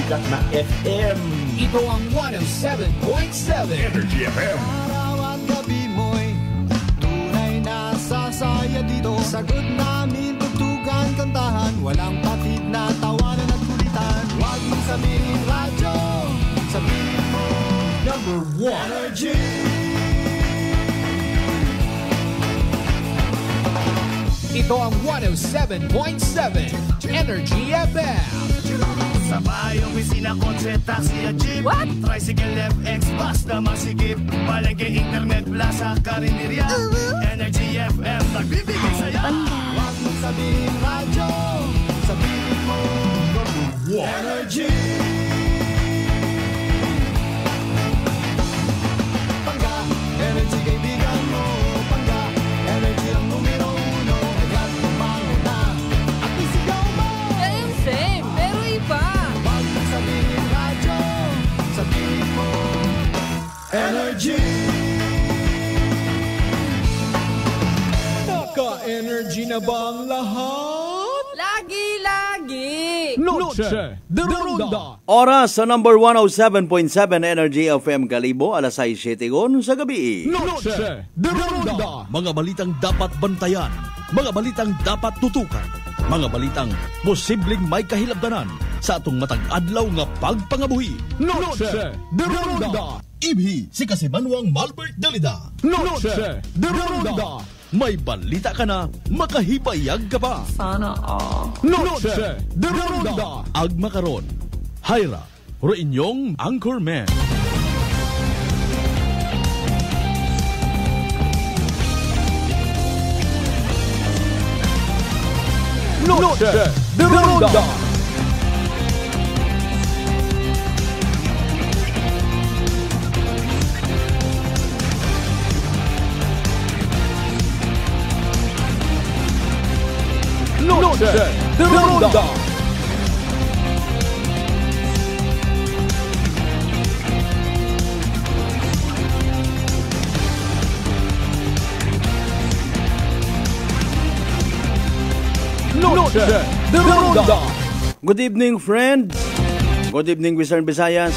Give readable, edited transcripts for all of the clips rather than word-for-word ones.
sikat na FM. Ito ang 107.7 Energy FM. Araw at gabi mo'y tunay na sasaya dito. Sagot namin, tugtugan, kantahan, walang patid na tawanan at kulitan. Huwag mong sabihin radyo, sabihin mo Number 1 Energy. Ito ang 107.7 Energy FM. Sa bahay, opisina, kotse, taxi at jeep. What? Tricycle, FX, basta masikip. Palengke, internet, plaza, karinderya. Energy FM, nagbibigay sa'yo. Huwag mong sabihin radyo, sabihin mo Number 1 Energy. Pangga, energy kaibigan mo. Pangga, energy ang numero uno. Agad tumango na at isigaw mo. Same, pero iba. Huwag mong sabihin radyo, sabihin mo Energy. Naka-energy na ba ang lahat? Lagi-lagi. Noche de Ronda. Oras sa number 107.7 Energy FM Kalibo, alas 6:07 sa gabi. Noche de Ronda. Mga balitang dapat bantayan, mga balitang dapat tutukan, mga balitang posibleng may kahilabdanan sa atong matag adlaw nga pagpangabuhi. Noche de Ronda. Ibhi si Kasimanwang Malbert Dalida. Noche de Ronda. May balita ka na, makahipayag ka pa. Sana all. Noche de Ronda. Agma karon, Hyra, ro inyong Anchorman. Noche de Ronda. Noche de Ronda. Noche de Ronda. Good evening, friends. Good evening, Western Visayas.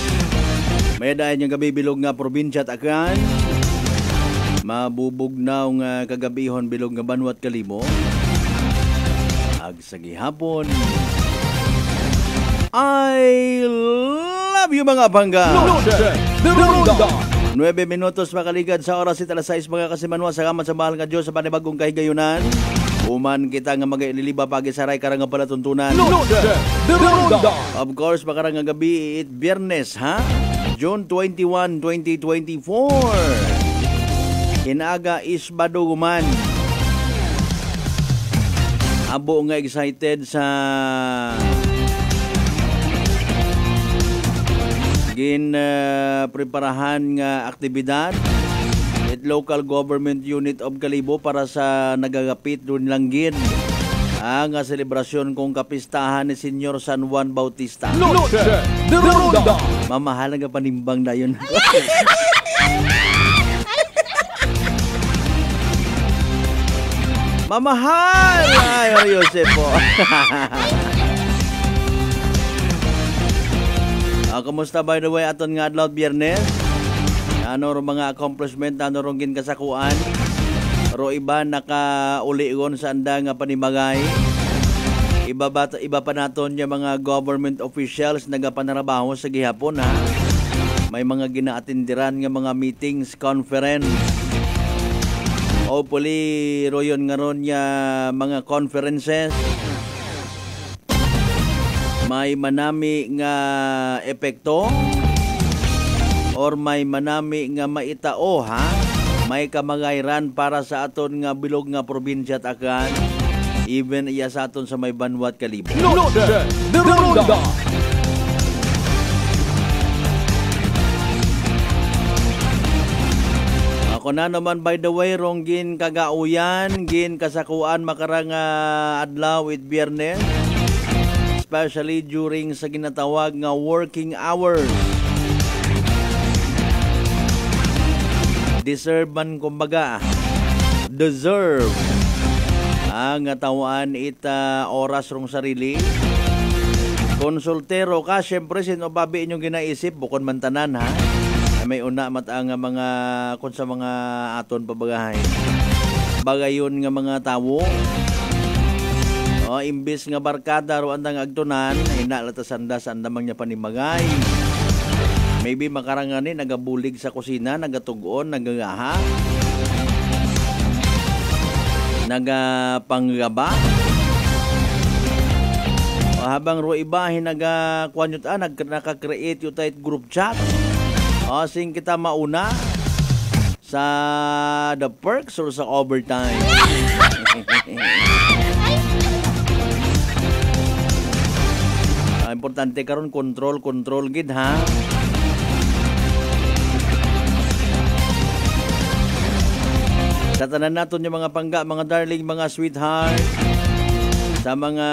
May dahil niyang gabi bilog nga probinsya at akan. Mabubugnaw nga kagabihon bilog nga Banwat Kalibo. Ag sa gihapon. I love you mga pangga. Noche de Ronda. 9 minutos makaligad sa oras it alas 6 mga kasimanwa. Salamat sa mahal nga Diyos sa panibagong kahigayunan. Uman kita nga mag-ililiba pagi saray karang nga palatuntunan. Noche de Ronda. Of course, makarang nga gabi, it Biyernes, ha? June 21, 2024. Inaga is Baduguman. Abo nga excited sa preparahan nga aktibidad at local government unit of Kalibo para sa nagagapit doon langgin ang selebrasyon kong kapistahan ni Senyor San Juan Bautista. Noche de Ronda. Mamahal nga panimbang na yun. Mamahal! Ay, Joseph po. Kumusta by the way aton nga adlaw Biyernes? Ano ro mga accomplishment ano rong ginkasakuan? Ro iba nakauligon sa anda nga panimagay. Iba pa naton yung mga government officials nagapanarabaho sa gihapon ha. May mga ginaatindiran nga mga meetings, conference. Hopefully royon nga ron ya mga conferences. May manami nga epekto or may manami nga maitao ha. May kamagayran para sa aton nga bilog nga probinsya at akan. Even iya sa aton sa may Banwat Kalibo. Noche de Ronda. Ako na naman by the way rong gin kagauyan, gin kasakuan makarang adlaw with Biyernes. Especially during sa ginatawag nga working hours. Deserve man kumbaga. Deserve. Ang tawaan ita oras rong sarili. Kung soltero ka, syempre sino babi inyong ginaisip bukod man tanan ha. May una matang nga mga kun sa mga aton pabagahay. Bagayon nga mga tawo. Imbis nga barkada ro andang agtunan, hinalata sanda sa andamang nya panimagay. Maybe makarangani nagabulig sa kusina, nagatugon, nagagaha. Nagapanggaba. Habang ro iba hinaga-kuan yun naka-create yung tight group chat. Sing kita mauna sa the perks or sa overtime. Importante karon control gid ha. Sa tanan naton yung mga pangga, mga darling, mga sweetheart, sa mga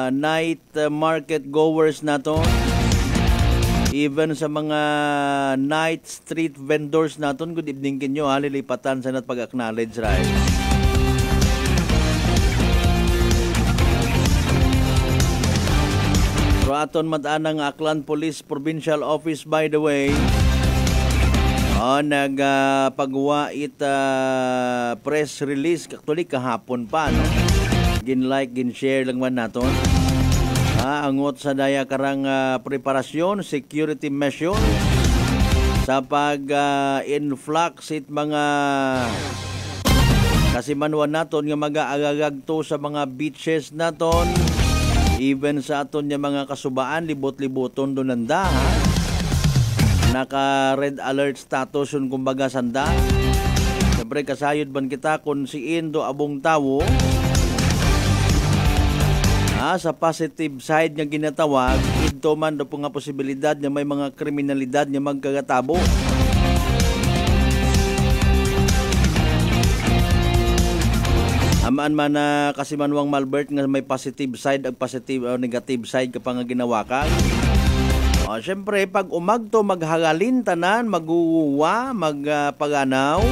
night market goers naton, even sa mga night street vendors naton, good evening kinyo ha, lilipatan sa nat pag-acknowledge right. Pero aton mad-anang Aklan Police Provincial Office by the way, nagpagawa press release actually kahapon pa no. Gin-like, gin-share lang man naton. Angot sa daya karang preparasyon, security measure sa pag-influx it mga kasimanwan naton nga mag-aagagto sa mga beaches naton, even sa aton nga mga kasubaan, libot-liboton donanda ha. Naka red alert status yun kumbaga sanda. Siyempre kasayod ban kita kung si Indo abong tawo sa positive side nga ginatawag, ito man do po nga posibilidad na may mga kriminalidad nga magkagatabo. Amaan man na kasi manwang Malbert nga may positive side ag positive o negative side kapag nga ginawa ka. Siyempre, pag umagto, maghagalin tanan, maguwa, magpaganaw.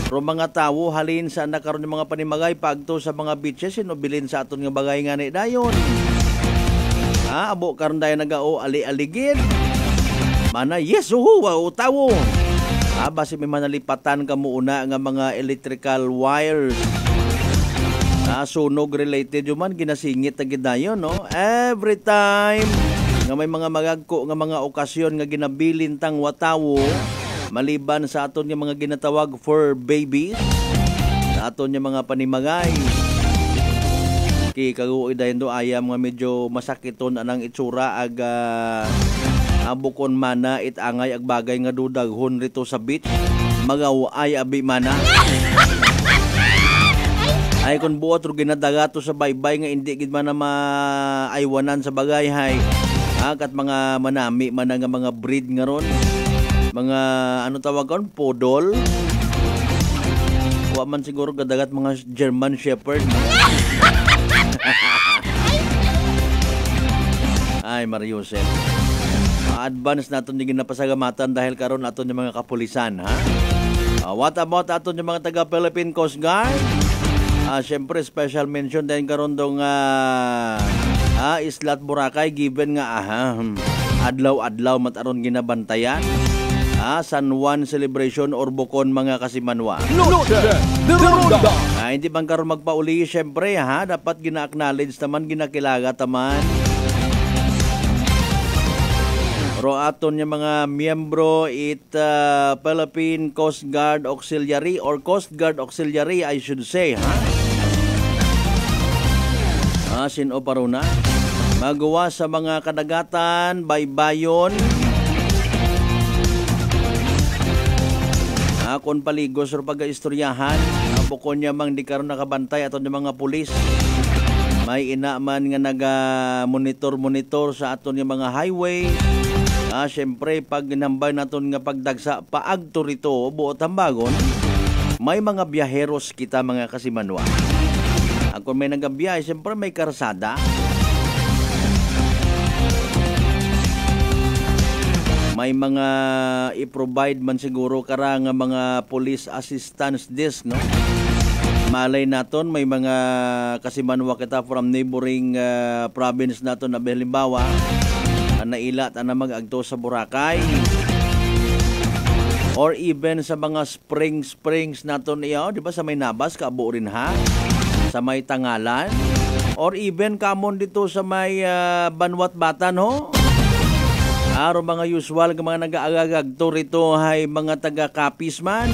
Pero mga tao, halin sa nakaroon ng mga panimagay, pagto sa mga beaches, sinubilin sa aton nga bagay nga ni dayon. Abo karon dayon nagao ali-aligid. Mana, yes, wow, tawo. Basi may manalipatan ka muna nga mga electrical wires. Sunog related yung man, ginasingit na gidayon, no? Every time nga may mga magagko nga mga okasyon nga ginabilin tang watawo maliban sa aton nga mga ginatawag for babies sa aton nga mga panimagay kikaguoy dayon do ayam nga medyo masakiton anang itsura ag abukon mana itangay ag bagay nga dudaghon rito sa beach magaway abi mana ay kun buot ro ginadagato sa baybay nga indi gid man na maaywanan sa bagay hay. Kat mga manami man nga mga breed nga ron. Mga ano tawag kon podol. Wa man siguro gadagat mga German Shepherd. Ay Mariusel. Advance naton yung ginapasagamatan dahil karon aton yung mga kapulisan ha. What about aton yung mga taga Philippine Coast Guard? Siyempre special mention dahil karon dong Islat Boracay given nga adlaw-adlaw mataron ginabantayan San Juan celebration or bukon mga kasimanwa. Hindi bang karon magpauli siyempre dapat gina-acknowledge taman ginakilaga taman. Pero aton yung mga miyembro Philippine Coast Guard Auxiliary or Coast Guard Auxiliary I should say sino paruna magawa sa mga kadagatan baybayon kon paligos or pag-istoryahan bukon niya mang di karon nakabantay aton yung mga pulis may inaman nga naga-monitor sa aton yung mga highway. Siyempre pag ginambay naton nga pagdagsa paagto rito buot tambagon may mga biyaheros kita mga kasimanwa. Kung may nagabiyahe, siyempre may karsada. May mga i-provide man siguro karang mga police assistance desk, no? Malay naton may mga kasimanwa kita from neighboring province naton na halimbawa nailat na mag-agto sa Boracay or even sa mga springs naton iyo, di ba sa may Nabas kaabo rin ha, sa may Tangalan or even kamon dito sa may Banwat Batan ho. Aro mga usual nga mga nag-aagagto rito ay mga taga-Kapis man.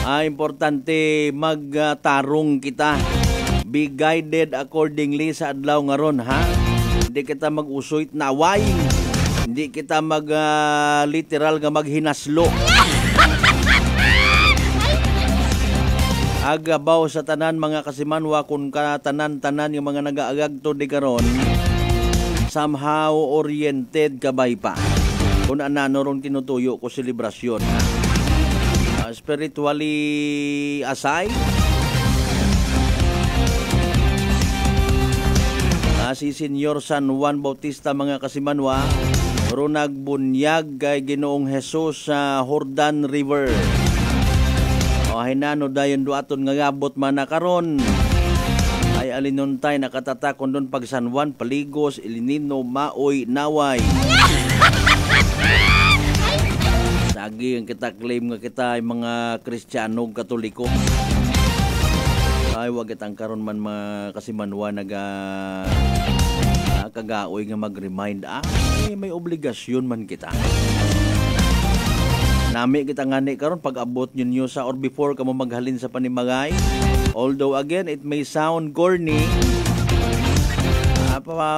Importante magtarong kita. Be guided accordingly sa adlaw nga ron ha. Hindi kita mag-usoy naway. Hindi kita literal nga maghinaslo. Agabaw sa tanan mga kasimanwa kung tanan-tanan yung mga nag-aagagto di karon somehow oriented kabay pa. Kung anano ron tinutuyo ko selebrasyon ha. Spiritually aside, si Senyor San Juan Bautista mga kasimanwa ro nagbunyag kay Ginoong Hesus sa Jordan River. Hinano dayon duaton nga gabot man na karon ay alinuntay nakatatakon doon pag San Juan, Paligos, Ilinino, Maoy, Naway. Sagi ang kita claim nga kita ay mga Kristiyano Katoliko. Ay wag kitang karon man mga kasimanwa kagaoy nga mag-remind may obligasyon man kita. Nami kita ngani karon pag abot ninyo sa or before ka mo maghalin sa panimagay. Although again it may sound corny.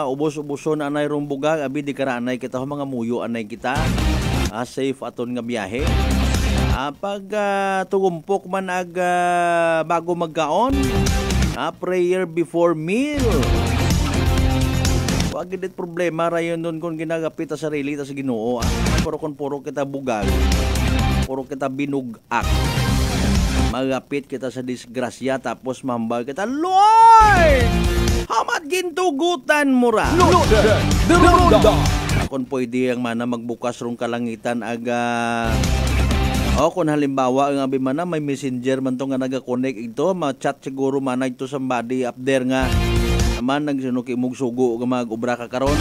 Ubos-ubuson anay rong bugag abi di kara anay kita mga muyo anay kita. Safe aton nga biyahe. Pag tugumpok man bago magkaon, prayer before meal. Wag gid problema rayon nun kung ginagapit sa sarili ta sa Ginoo. Puro kita bugag. Puro kita binugak. Magapit kita sa disgrasya tapos mambal kita, Lord! Hamat gintugutan mo ra. Kung pwede ang mana magbukas rong kalangitan kung halimbawa ang abi mana may messenger man to nga naga-connect ito, ma-chat siguro mana ito somebody up there nga naman nagsinuki mong sugo nga mag-ubra ka karon.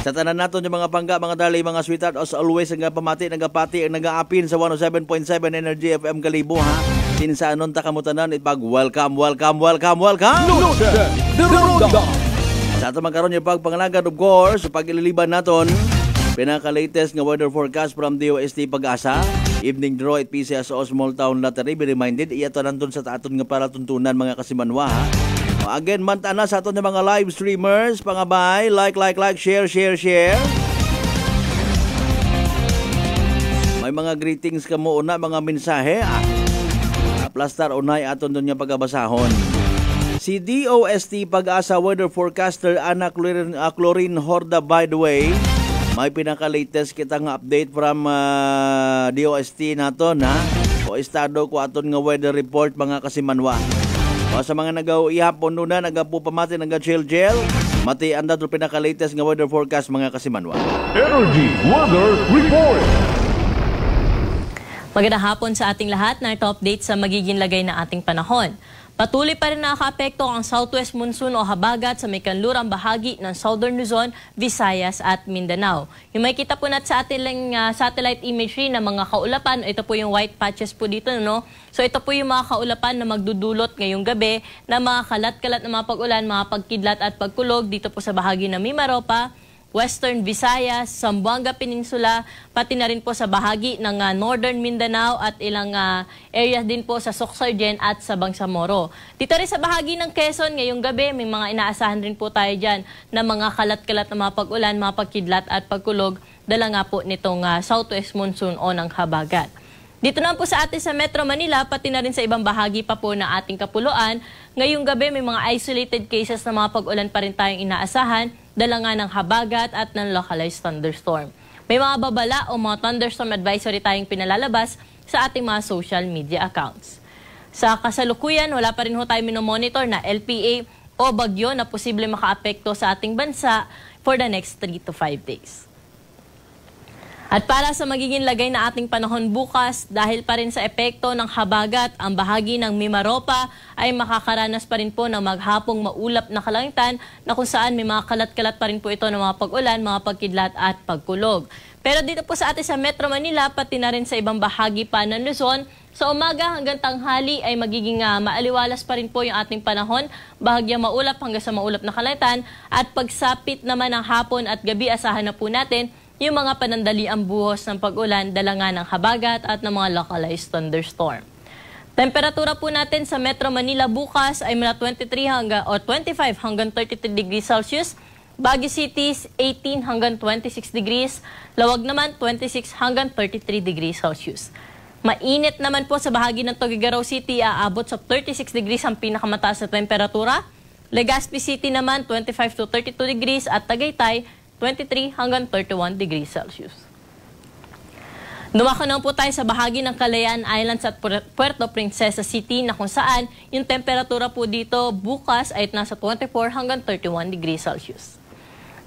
Sa tanan naton yung mga pangga, mga dali, mga sweetheart, as always, nagapati, nag-aapin sa 107.7 Energy FM Kalibo, ha? Sinsaanon takamutanan, ipag welcome. Sa ato magkaroon yung pagpangalagan, of course, sa pag-ililiban naton, pinaka-latest nga weather forecast from DOST Pag-asa, evening draw at PCSO Small Town Lottery, be reminded, iyato nandun sa aton nga para tuntunan mga kasimanwa, ha? Again, mantana sa aton ng mga live streamers, pangabay, like, share. May mga greetings ka mo una, mga mensahe. Plastar unay aton doon nga pagabasahon. Si DOST Pag-asa weather forecaster Ana Clorin Horda, by the way, may pinaka-latest kitang update from DOST naton, ha? O estado ko aton nga weather report mga kasimanwa. O sa mga nag-ihapon na, nag-po pamati, nag-gel, mati anda doon pinaka-latest nga weather forecast mga kasimanwa. Energy Weather Report. Magandang hapon sa ating lahat na ito update sa magiging lagay ng ating panahon. Patuloy pa rin nakaka-apekto ang southwest monsoon o habagat sa may kanlurang bahagi ng Southern Luzon, Visayas at Mindanao. Yung may kita po natin sa ating satellite imagery na mga kaulapan, ito po yung white patches po dito, no? So ito po yung mga kaulapan na magdudulot ngayong gabi na mga kalat-kalat na mga pag-ulan, mga pagkidlat at pagkulog dito po sa bahagi ng Mimaropa, Western Visayas, Zamboanga Peninsula, pati na rin po sa bahagi ng Northern Mindanao at ilang areas din po sa Sorsogon at sa Bangsamoro. Dito rin sa bahagi ng Quezon, ngayong gabi, may mga inaasahan rin po tayo dyan na mga kalat-kalat na mga pag-ulan, mga pagkidlat at pagkulog, dala nga po nitong southwest monsoon o ng habagat. Dito naman po sa atin sa Metro Manila, pati na rin sa ibang bahagi pa po na ating kapuluan, ngayong gabi may mga isolated cases na mga pag-ulan pa rin tayong inaasahan, dala nga ng habagat at ng localized thunderstorm. May mga babala o mga thunderstorm advisory tayong pinalalabas sa ating mga social media accounts. Sa kasalukuyan, wala pa rin ho tayo minomonitor na LPA o bagyo na posible makaapekto sa ating bansa for the next 3 to 5 days. At para sa magiging lagay na ating panahon bukas, dahil pa rin sa epekto ng habagat, ang bahagi ng Mimaropa ay makakaranas pa rin po ng maghapong maulap na kalangitan na kung saan may mga kalat-kalat pa rin po ito ng mga pag-ulan, mga pagkidlat at pagkulog. Pero dito po sa atin sa Metro Manila, pati na rin sa ibang bahagi pa ng Luzon, sa umaga hanggang tanghali ay magiging maaliwalas pa rin po yung ating panahon, bahagyang maulap hanggang sa maulap na kalangitan, at pagsapit naman ng hapon at gabi, asahan na po natin yung mga panandaliang buhos ng pag-ulan, dala nga ng habagat at ng mga localized thunderstorm. Temperatura po natin sa Metro Manila bukas ay mula 25 hanggang 33 degrees Celsius, Baguio City 18 hanggang 26 degrees, Lawag naman 26 hanggang 33 degrees Celsius. Mainit naman po sa bahagi ng Tuguegarao City, aabot sa 36 degrees ang pinakamataas na temperatura. Legazpi City naman 25 to 32 degrees at Tagaytay 23 hanggang 31 degrees Celsius. Dumako na po tayo sa bahagi ng Kalayaan Islands at Puerto Princesa City na kung saan yung temperatura po dito bukas ay nasa 24 hanggang 31 degrees Celsius.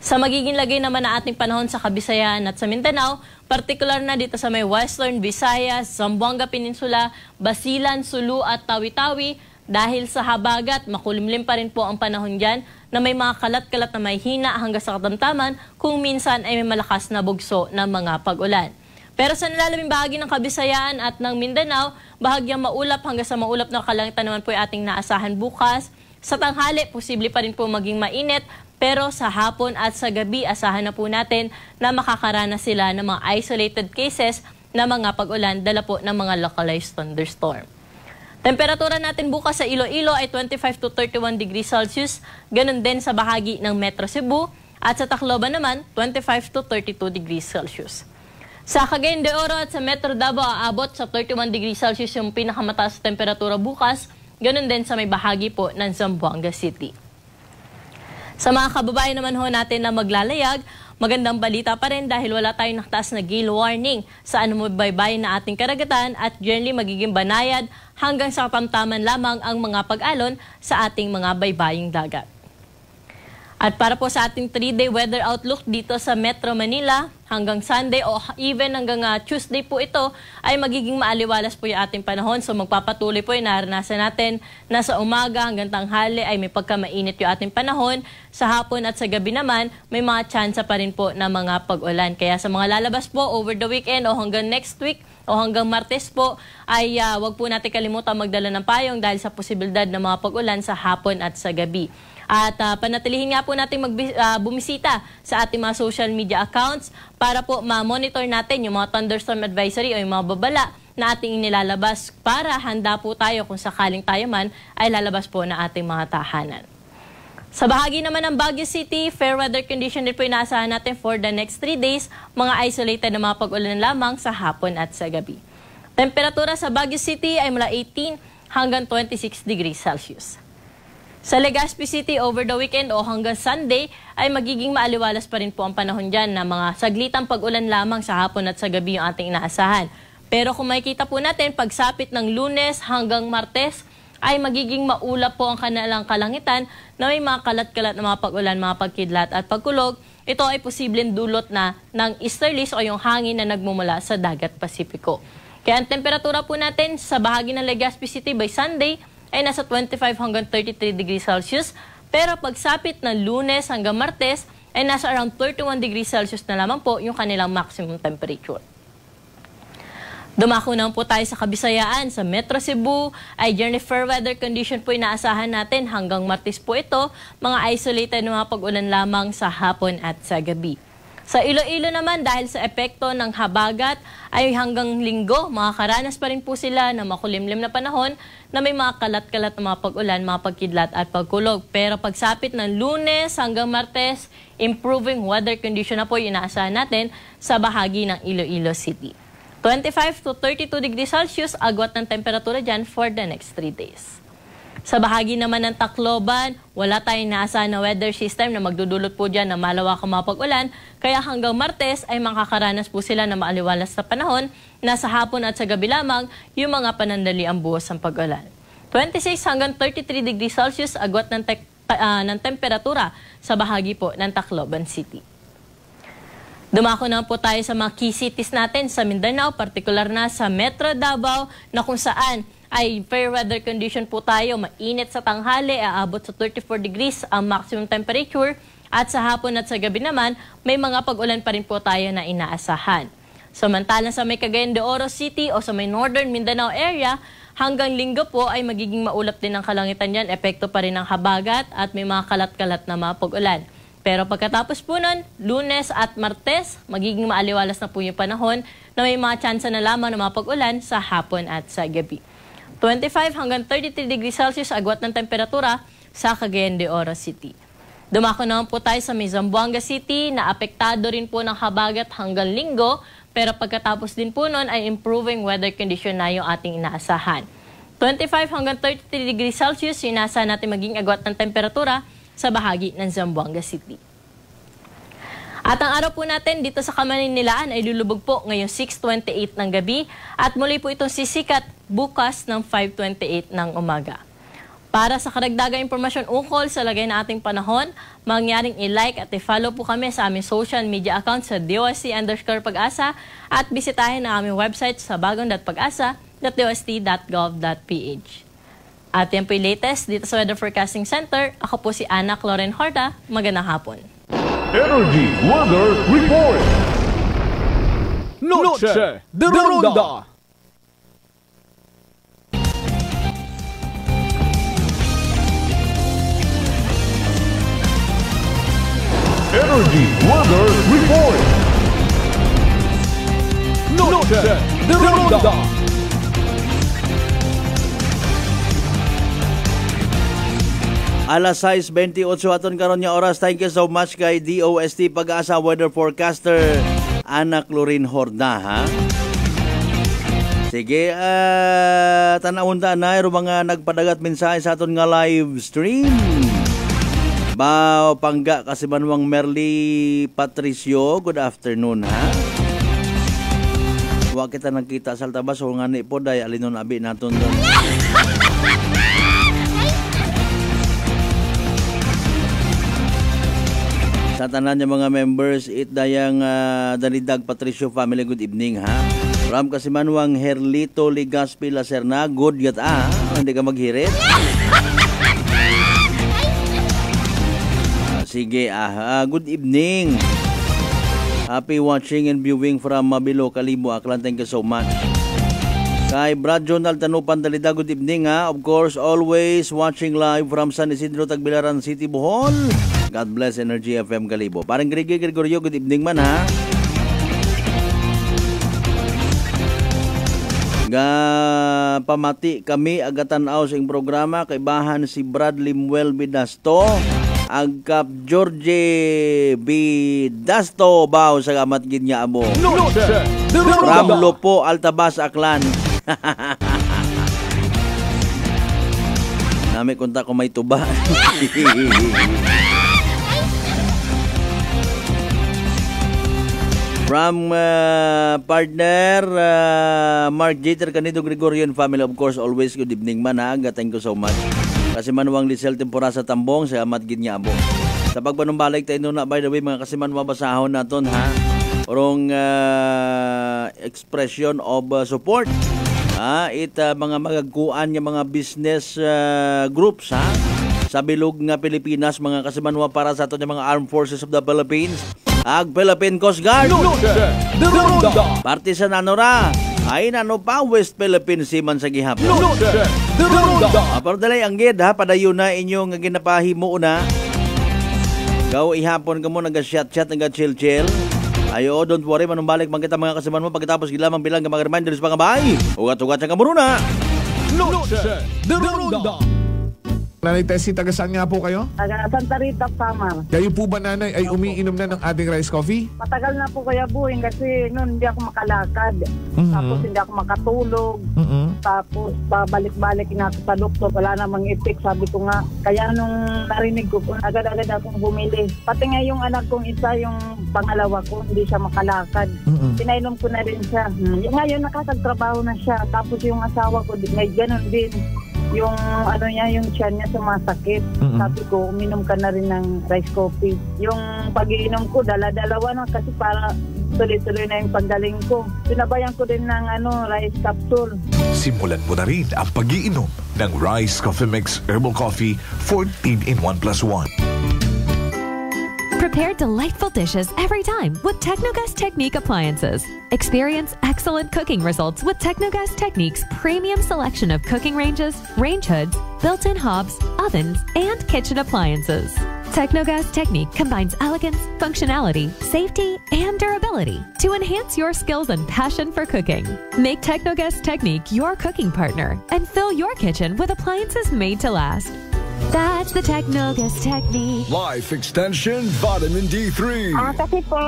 Sa magiging lagay naman na ating panahon sa Kabisayan at sa Mindanao, partikular na dito sa may Western Visayas, Zamboanga Peninsula, Basilan, Sulu at Tawi-Tawi, dahil sa habagat, makulimlim pa rin po ang panahon dyan na may mga kalat-kalat na may hina hanggang sa katamtaman kung minsan ay may malakas na bugso ng mga pag-ulan. Pero sa nalalabing bahagi ng Kabisayaan at ng Mindanao, bahagyang maulap hanggang sa maulap na kalangitan naman po ay ating naasahan bukas. Sa tanghali, posible pa rin po maging mainit, pero sa hapon at sa gabi, asahan na po natin na makakaranas sila ng mga isolated cases na mga pag-ulan dala po ng mga localized thunderstorm. Temperatura natin bukas sa Iloilo ay 25 to 31 degrees Celsius, ganun din sa bahagi ng Metro Cebu, at sa Tacloban naman 25 to 32 degrees Celsius. Sa Cagayan de Oro at sa Metro Davao, aabot sa 31 degrees Celsius yung pinakamataas na temperatura bukas, ganun din sa may bahagi po ng Zamboanga City. Sa mga kababayan naman ho natin na maglalayag, magandang balita pa rin dahil wala tayong nakataas na gale warning sa anumaybaybay na ating karagatan at generally magiging banayad hanggang sa katamtaman lamang ang mga pag-alon sa ating mga baybaying dagat. At para po sa ating 3-day weather outlook dito sa Metro Manila, hanggang Sunday o even hanggang Tuesday po ito ay magiging maaliwalas po yung ating panahon. So magpapatuloy po yung naranasan natin na sa umaga hanggang tanghali ay may pagkamainit yung ating panahon. Sa hapon at sa gabi naman, may mga tsansa pa rin po na mga pag-ulan. Kaya sa mga lalabas po over the weekend o hanggang next week, o hanggang Martes po, ay wag po natin kalimutan magdala ng payong dahil sa posibilidad ng mga pag-ulan sa hapon at sa gabi. At panatilihin nga po natin bumisita sa ating mga social media accounts para po ma-monitor natin yung mga thunderstorm advisory o yung mga babala na ating inilalabas para handa po tayo kung sakaling tayo man ay lalabas po na ating mga tahanan. Sa bahagi naman ng Baguio City, fair weather condition din po inaasahan natin for the next 3 days, mga isolated na mga pag-ulan lamang sa hapon at sa gabi. Temperatura sa Baguio City ay mula 18 hanggang 26 degrees Celsius. Sa Legazpi City, over the weekend o hanggang Sunday, ay magiging maaliwalas pa rin po ang panahon dyan na mga saglitang pag-ulan lamang sa hapon at sa gabi yung ating inaasahan. Pero kung makikita po natin, pagsapit ng Lunes hanggang Martes, ay magiging maulap po ang kanilang kalangitan na may mga kalat-kalat na mga pag-ulan, mga pagkidlat at pagkulog. Ito ay posibleng dulot na ng easterlies o yung hangin na nagmumula sa dagat Pasipiko. Kaya ang temperatura po natin sa bahagi ng Legazpi City by Sunday ay nasa 25 hanggang 33 degrees Celsius. Pero pagsapit ng Lunes hanggang Martes ay nasa around 31 degrees Celsius na lamang po yung kanilang maximum temperature. Dumako naman po tayo sa Kabisayaan. Sa Metro Cebu ay generally fair weather condition po inaasahan natin hanggang Martes po ito. Mga isolated na mga pag-ulan lamang sa hapon at sa gabi. Sa Iloilo naman, dahil sa epekto ng habagat, ay hanggang Linggo, makakaranas pa rin po sila ng makulimlim na panahon na may mga kalat-kalat na mga pag-ulan, mga pagkidlat at pagkulog. Pero pagsapit ng Lunes hanggang Martes, improving weather condition na po yung inaasahan natin sa bahagi ng Iloilo City. 25 to 32 degrees Celsius, agwat ng temperatura dyan for the next 3 days. Sa bahagi naman ng Tacloban, wala tayong naasahan na weather system na magdudulot po dyan na malawakang mga pag-ulan. Kaya hanggang Martes ay makakaranas po sila na maaliwalas na panahon na sa hapon at sa gabi lamang yung mga panandali ang buhos ng pag-ulan. 26 hanggang 33 degrees Celsius, agwat ng temperatura sa bahagi po ng Tacloban City. Dumako na po tayo sa mga key cities natin sa Mindanao, partikular na sa Metro Davao, na kung saan ay fair weather condition po tayo. Mainit sa tanghali, aabot sa 34 degrees ang maximum temperature. At sa hapon at sa gabi naman, may mga pag-ulan pa rin po tayo na inaasahan. Samantalang sa may Cagayan de Oro City o sa may Northern Mindanao area, hanggang linggo po ay magiging maulap din ang kalangitan yan. Epekto pa rin ng habagat at may mga kalat-kalat na mga pag-ulan. Pero pagkatapos po nun, Lunes at Martes, magiging maaliwalas na po yung panahon na may mga tsansa na lamang ng mga pag-ulan sa hapon at sa gabi. 25 hanggang 33 degrees Celsius agwat ng temperatura sa Cagayan de Oro City. Dumako naman po tayo sa may Zamboanga City na apektado rin po ng habagat hanggang linggo, pero pagkatapos din po nun ay improving weather condition na yung ating inaasahan. 25 hanggang 33 degrees Celsius yung inaasahan natin maging agwat ng temperatura sa bahagi ng Zamboanga City. At ang araw po natin dito sa Kamaninilaan ay lulubog po ngayong 6:28 ng gabi at muli po itong sisikat bukas ng 5:28 ng umaga. Para sa karagdagang impormasyon ukol sa lagay na ating panahon, mangyaring i-like at i-follow po kami sa aming social media account sa DOST_Pag-asa at bisitahin ang aming website sa bagong.pag-asa.dost.gov.ph. At yan po yung latest dito sa Weather Forecasting Center. Ako po si Ana Cloren Horta. Magandang hapon. Energy Weather Report. Noche de Ronda. Energy Weather Report. Noche de Ronda. Alas 6:28 aton karon nga oras. Thank you so much kay DOST Pag-asa Weather Forecaster Ana Cloren Horta, ha? Sige, tanawon ta na mga nagpadagat mensahe sa aton nga live stream. Bao pangga kasi Manuang Merly Patricio, good afternoon, ha? Wa kita nakita sa Altabas o ngani po day alinon abi naton doon. Sa tanan niya mga members, dayang Dalidag Patricio family, good evening, ha? From Kasimanwang Herlito Ligaspi Lacerna, good yat, hindi ka maghirit. Sige, good evening. Happy watching and viewing from Mabilo, Kalibo, Aklan. Thank you so much. Kay Brad Jonal Tanupan Dalidag, good evening, ha? Of course, always watching live from San Isidro, Tagbilaran City, Bohol. God bless Energy FM Kalibo. Parang Gregorio, good evening man, ha? Pamati kami agatanaw sa programa kay bahan si Bradley Muel Bidasto, agkap George Bidasto baw sa gamat ginya amo. Ramlo po Altabas Aklan. Nami kontak ko may tuba. From partner Mark Jeter Canido Gregorian family, of course, always good evening man, ha? Thank you so much. Kasi Manuang Lisel Tempora sa Tambong sa Amat Ginyabo. Sa pagpanumbalik tayo na, by the way, mga kasimanwa basahon naton, ha? Orong expression of support. Mga magagkuan ng mga business groups, ha? Sa bilog nga Pilipinas, mga kasimanwa para sa ato ng mga Armed Forces of the Philippines. Ag Philippine Coast Guard. Parte sa nanora ay nano pa West Philippine Seaman sa gihapon. Pero dalay ang gid, ha, padayon na inyong ginapahimo na. Gaw ihapon kamo naga-chat naga-chill. Ayo, don't worry, manumbalik man kita mga kasiman mo pagkatapos gilamang bilang mga reminders mga bay. Ugat-ugat sa kamuruna. Nanay Tessie, taga saan nga po kayo? Taga Santa Rita, Samar. Kayo po ba, nanay, ay umiinom na ng ating rice coffee? Matagal na po kaya buhin kasi noon hindi ako makalakad. Tapos hindi ako makatulog. Tapos pabalik-balik na ako sa doktor. Wala namang effect. Sabi ko nga, kaya nung narinig ko, agad-agad akong bumili. Pati nga yung anak kong isa, yung pangalawa ko, hindi siya makalakad. Pinainom ko na rin siya. Ngayon nakakagtrabaho na siya. Tapos yung asawa ko, may ganun din. yung ano niya, yung tiyan niya sumasakit. Sabi ko, uminom ka na rin ng rice coffee. Yung pag-iinom ko, dala-dalawa na kasi para tuloy-tuloy na yung paggaling ko. Sinabayan ko din ng rice capsule. Simulan mo na rin ang pag-iinom ng Rice Coffee Mix Herbal Coffee 14 in 1 plus 1. Prepare delightful dishes every time with Technogas Technique appliances. Experience excellent cooking results with Technogas Technique's premium selection of cooking ranges, range hoods, built-in hobs, ovens, and kitchen appliances. Technogas Technique combines elegance, functionality, safety, and durability to enhance your skills and passion for cooking. Make Technogas Technique your cooking partner and fill your kitchen with appliances made to last. That's the Technogas Technique. Life Extension Vitamin D3. Kasi po,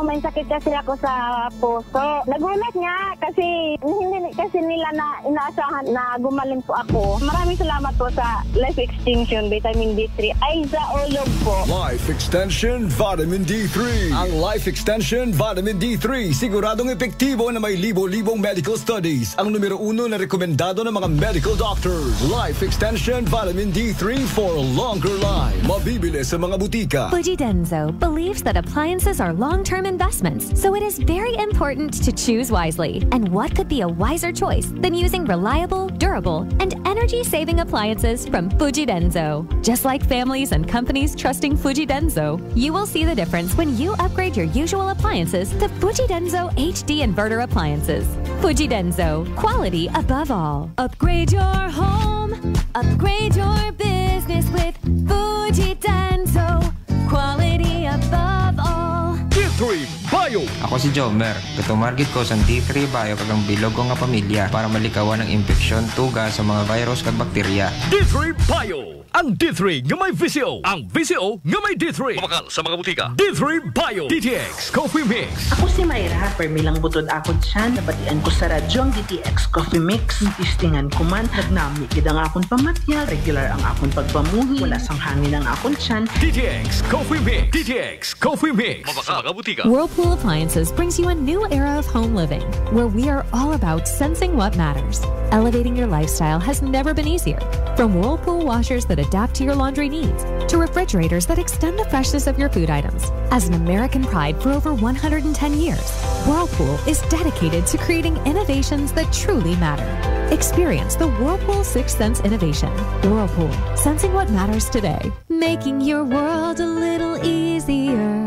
may sakit kasi ako sa puso. Nagulat nga kasi hindi kasi nila na inaasahan na gumaling po ako. Maraming salamat po sa Life Extension Vitamin D3. Aiza Olog po. Life Extension Vitamin D3. Ang Life Extension Vitamin D3 siguradong epektibo na may libo-libong medical studies. Ang numero 1 na rekomendado ng mga medical doctors. Life Extension Vitamin D3 for a longer life. Mabibili sa mga butika. Fujidenzo believes that appliances are long-term investments, so it is very important to choose wisely. And what could be a wiser choice than using reliable, durable, and energy-saving appliances from Fujidenzo? Just like families and companies trusting Fujidenzo, you will see the difference when you upgrade your usual appliances to Fujidenzo HD inverter appliances. Fujidenzo, quality above all. Upgrade your home, upgrade your business with Fujidenzo, quality above all. D3 Bio. Ako si Jomer. Katumargit ko sa D3 Bio kagang bilog ko nga pamilya para malikawan ng infeksyon, tuga sa mga virus kag bakterya. D3 Bio. Ang D3 nga may VCO. Ang VCO nga may D3. Mabakal sa mga butika. D3 Bio. DTX Coffee Mix. Ako si Mayra. Permilang butod ako dyan. Nabatian ko sa radyo ang DTX Coffee Mix. Istingan ko man. Nagnami gid ang akong pamatya. Regular ang akong pagpamuhi. Wala sang hangin ang akong tiyan. DTX Coffee Mix. DTX Coffee Mix. Mabakal sa mga butika. Whirlpool Appliances brings you a new era of home living, where we are all about sensing what matters. Elevating your lifestyle has never been easier. From Whirlpool washers that adapt to your laundry needs, to refrigerators that extend the freshness of your food items. As an American pride for over 110 years, Whirlpool is dedicated to creating innovations that truly matter. Experience the Whirlpool Sixth Sense innovation. Whirlpool, sensing what matters today. Making your world a little easier.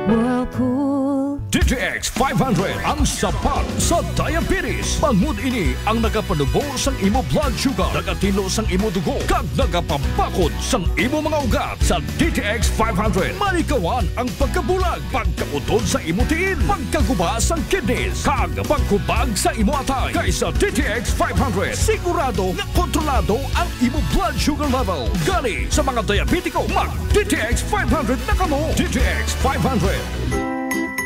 Whirlpool. DTX 500 ang sapat sa diabetes. Bangod ini ang nagapanubo sang imo blood sugar, nagatilo sang imo dugo, kag nagapapakod sang imo mga ugat. Sa DTX 500, malikawan ang pagkabulag, pagkautod sa imo tiil, pagkaguba sang kidneys, kag pagkubag sa imo atay. Kaysa DTX 500, sigurado nga kontrolado ang imo blood sugar level. Gani sa mga diabetiko, mag DTX 500 na kamo. DTX 500.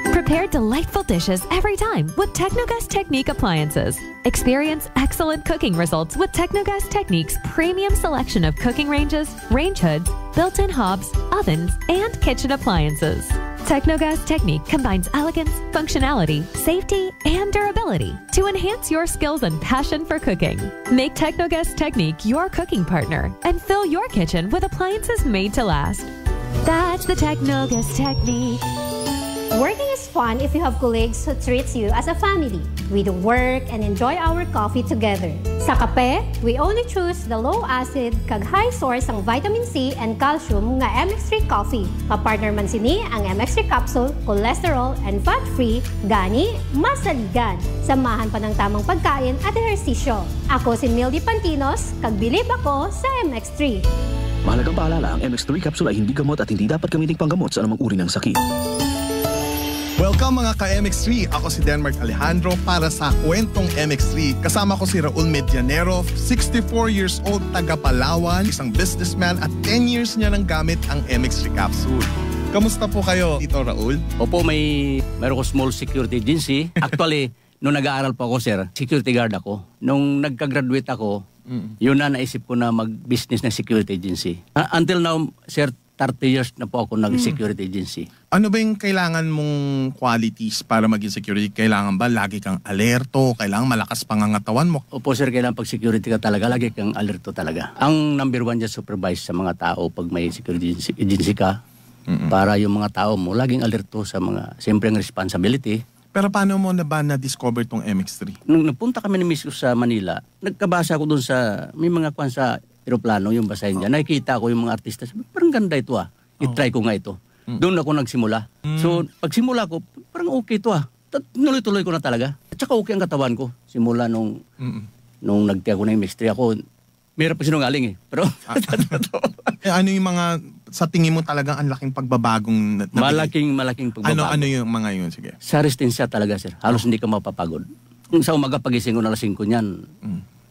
Prepare delightful dishes every time with Technogas Technique appliances. Experience excellent cooking results with Technogas Technique's premium selection of cooking ranges, range hoods, built-in hobs, ovens, and kitchen appliances. Technogas Technique combines elegance, functionality, safety, and durability to enhance your skills and passion for cooking. Make Technogas Technique your cooking partner and fill your kitchen with appliances made to last. That's the Technogas Technique. Working is fun if you have colleagues who treats you as a family. We do work and enjoy our coffee together. Sa kape, we only choose the low-acid kag high source ang vitamin C and calcium nga MX3 coffee. Kapartner man sini ang MX3 capsule, cholesterol and fat-free, gani masaligan. Samahan pa ng tamang pagkain at ehersisyo. Ako si Mildy Pantinos, kag bilib ako sa MX3. Mahalagang paalala, ang MX3 capsule ay hindi gamot at hindi dapat gamiting panggamot sa anumang uri ng sakit. Welcome mga ka-MX3! Ako si Denmark Alejandro para sa Kwentong MX3. Kasama ko si Raul Medianero, 64 years old, taga Palawan, isang businessman at 10 years niya nang gamit ang MX3 capsule. Kamusta po kayo, Tito Raul? Opo, meron ko small security agency. Actually, nung nag-aaral po ako, sir, security guard ako. Nung nagka-graduate ako, yun na naisip ko na mag-business ng security agency. Until now, sir, 30 years na po ako nag-security agency. Ano ba yung kailangan mong qualities para maging security? Kailangan ba lagi kang alerto? Kailangan malakas pangangatawan mo? Opo sir, kailangan pag security ka talaga, lagi kang alerto talaga. Ang number one dyan, supervise sa mga tao pag may security agency ka. Para yung mga tao mo, laging alerto sa mga, siyempre ang responsibility. Pero paano mo na ba na-discover tong MX3? Nung napunta kami ni Miss sa Manila, nagkabasa ako dun sa, may mga kwan sa aeroplano, yung basahin dyan. Nakikita ko yung mga artista, sabi, parang ganda ito I-try ko nga ito. Doon ako nagsimula. So, pagsimula ko, parang okay ito Tuloy-tuloy ko na talaga. At saka okay ang katawan ko. Simula nung nagtiya ko ng MX3 ako, mayroon pa sinungaling Pero, ano yung mga, sa tingin mo talagang ang laking pagbabagong malaking pagbabago. Ano yung mga yun? Sige. Sa resistensya talaga, sir. Halos hindi ka mapapagod. Sa umaga pagising ko na alas 5 niyan,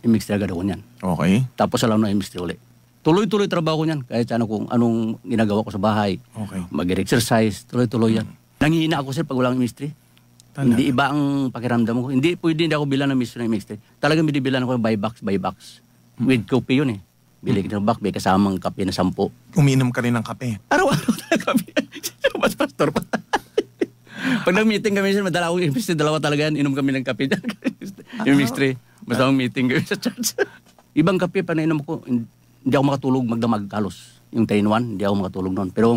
MX3 agad ako niyan. Okay. Tapos alam na MX3 ulit. Tuloy-tuloy trabaho ko niyan. Kahit kung anong ginagawa ko sa bahay. Okay. Mag-exercise, tuloy-tuloy yan. Nangihina ako, sir, pag walang MX3. Hindi iba ang pakiramdam ko. Hindi ako bilang ng MX3. Talagang binibilan ako by box. With coffee yun Bili ka ng bakbe kasamang kape na 10. Umiinom ka rin ng kape? Araw-araw na kape. Mas pastor pa. Pag nag-meeting kami, madala akong MX3, dalawa talaga yan, inom kami ng kape dyan. MX3, basta akong meeting kami sa church. Ibang kape pa nainom ko, hindi ako makatulog magdamag halos. Yung 3-in-1, hindi ako makatulog noon. Pero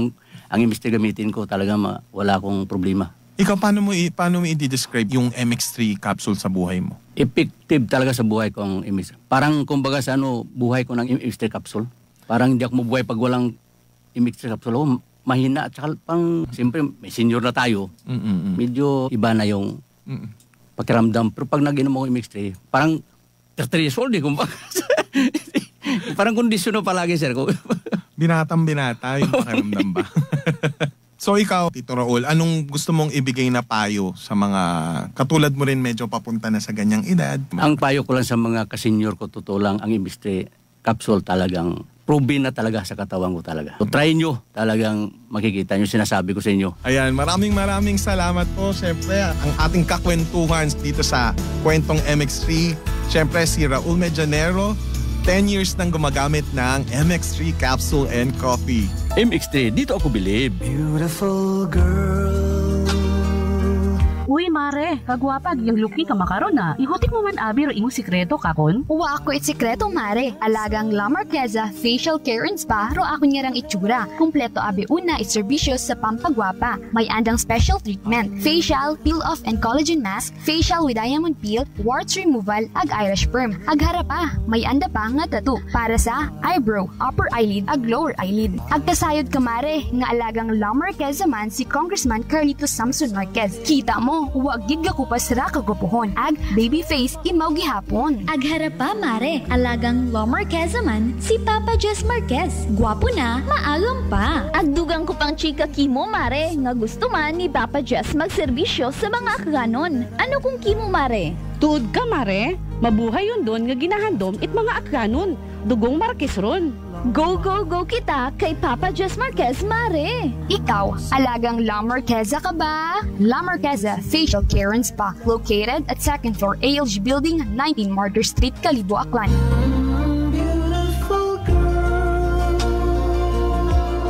ang MX3 gamitin ko, talaga wala akong problema. Ikaw, paano mo i-describe yung MX3 capsule sa buhay mo? Effective talaga sa buhay ko ang MX3. Parang kumbaga sa buhay ko ng MX3 capsule. Parang hindi ako mabuhay pag walang MX3 capsule. Ako, mahina at saka siyempre may senior na tayo. Medyo iba na yung pakiramdam. Pero pag nag-inom ako MX3, parang 30 years old kumbaga. Parang kondisyon na palagi, sir. Binatang-binata yung pakiramdam ba? So ikaw, Tito Raul, anong gusto mong ibigay na payo sa mga katulad mo rin medyo papunta na sa ganyang edad? Ang payo ko lang sa mga kasenyor ko, totoo lang, ang MX3 capsule talagang proven na talaga sa katawan ko talaga. So try nyo, talagang makikita nyo, sinasabi ko sa inyo. Ayan, maraming salamat po. Siyempre, ang ating kakwentuhan dito sa Kwentong MX3. Siyempre, si Raul Medianero, 10 years nang gumagamit ng MX3 capsule and coffee. MX3, dito ako bilib. Beautiful girl. Uy, mare, kagwapag, yung luki ka makaron na. Ihutik mo man abi ro imong sikreto kakon. Uwa ako sikreto, mare. Alagang La Marqueza Facial Care and Spa ro ako niyarang itsura. Kumpleto abi una iserbisyo sa pampagwapa. May andang special treatment, facial, peel-off and collagen mask, facial with diamond peel, warts removal, ag eyelash perm. Ag harapa, may anda pa nga tattoo para sa eyebrow, upper eyelid, ag lower eyelid. Ag kasayod ka, mare, nga alagang La Marqueza man si Congressman Carlito Samson Marquez. Kita mo, huwag gid ka kupas ra kagupuhon. Ag baby face imaw gihapon. Ag harapa, mare, alagang La Marqueza man si Papa Jess Marquez. Gwapo na, maagam pa. Ag dugang ko pang chika kimo, mare, nga gusto man ni Papa Jess magserbisyo sa mga akganon. Ano kung kimo, mare? Tuod ka, mare. Mabuhay yun doon nga ginahandom it mga akganon. Dugong Marquez ron. Go, go, go kita kay Papa Jess Marquez, mare. Ikaw, alagang La Marqueza ka ba? La Marqueza Facial Care and Spa, located at 2nd floor ALG Building, 19 Martyr Street, Kalibo, Aklan.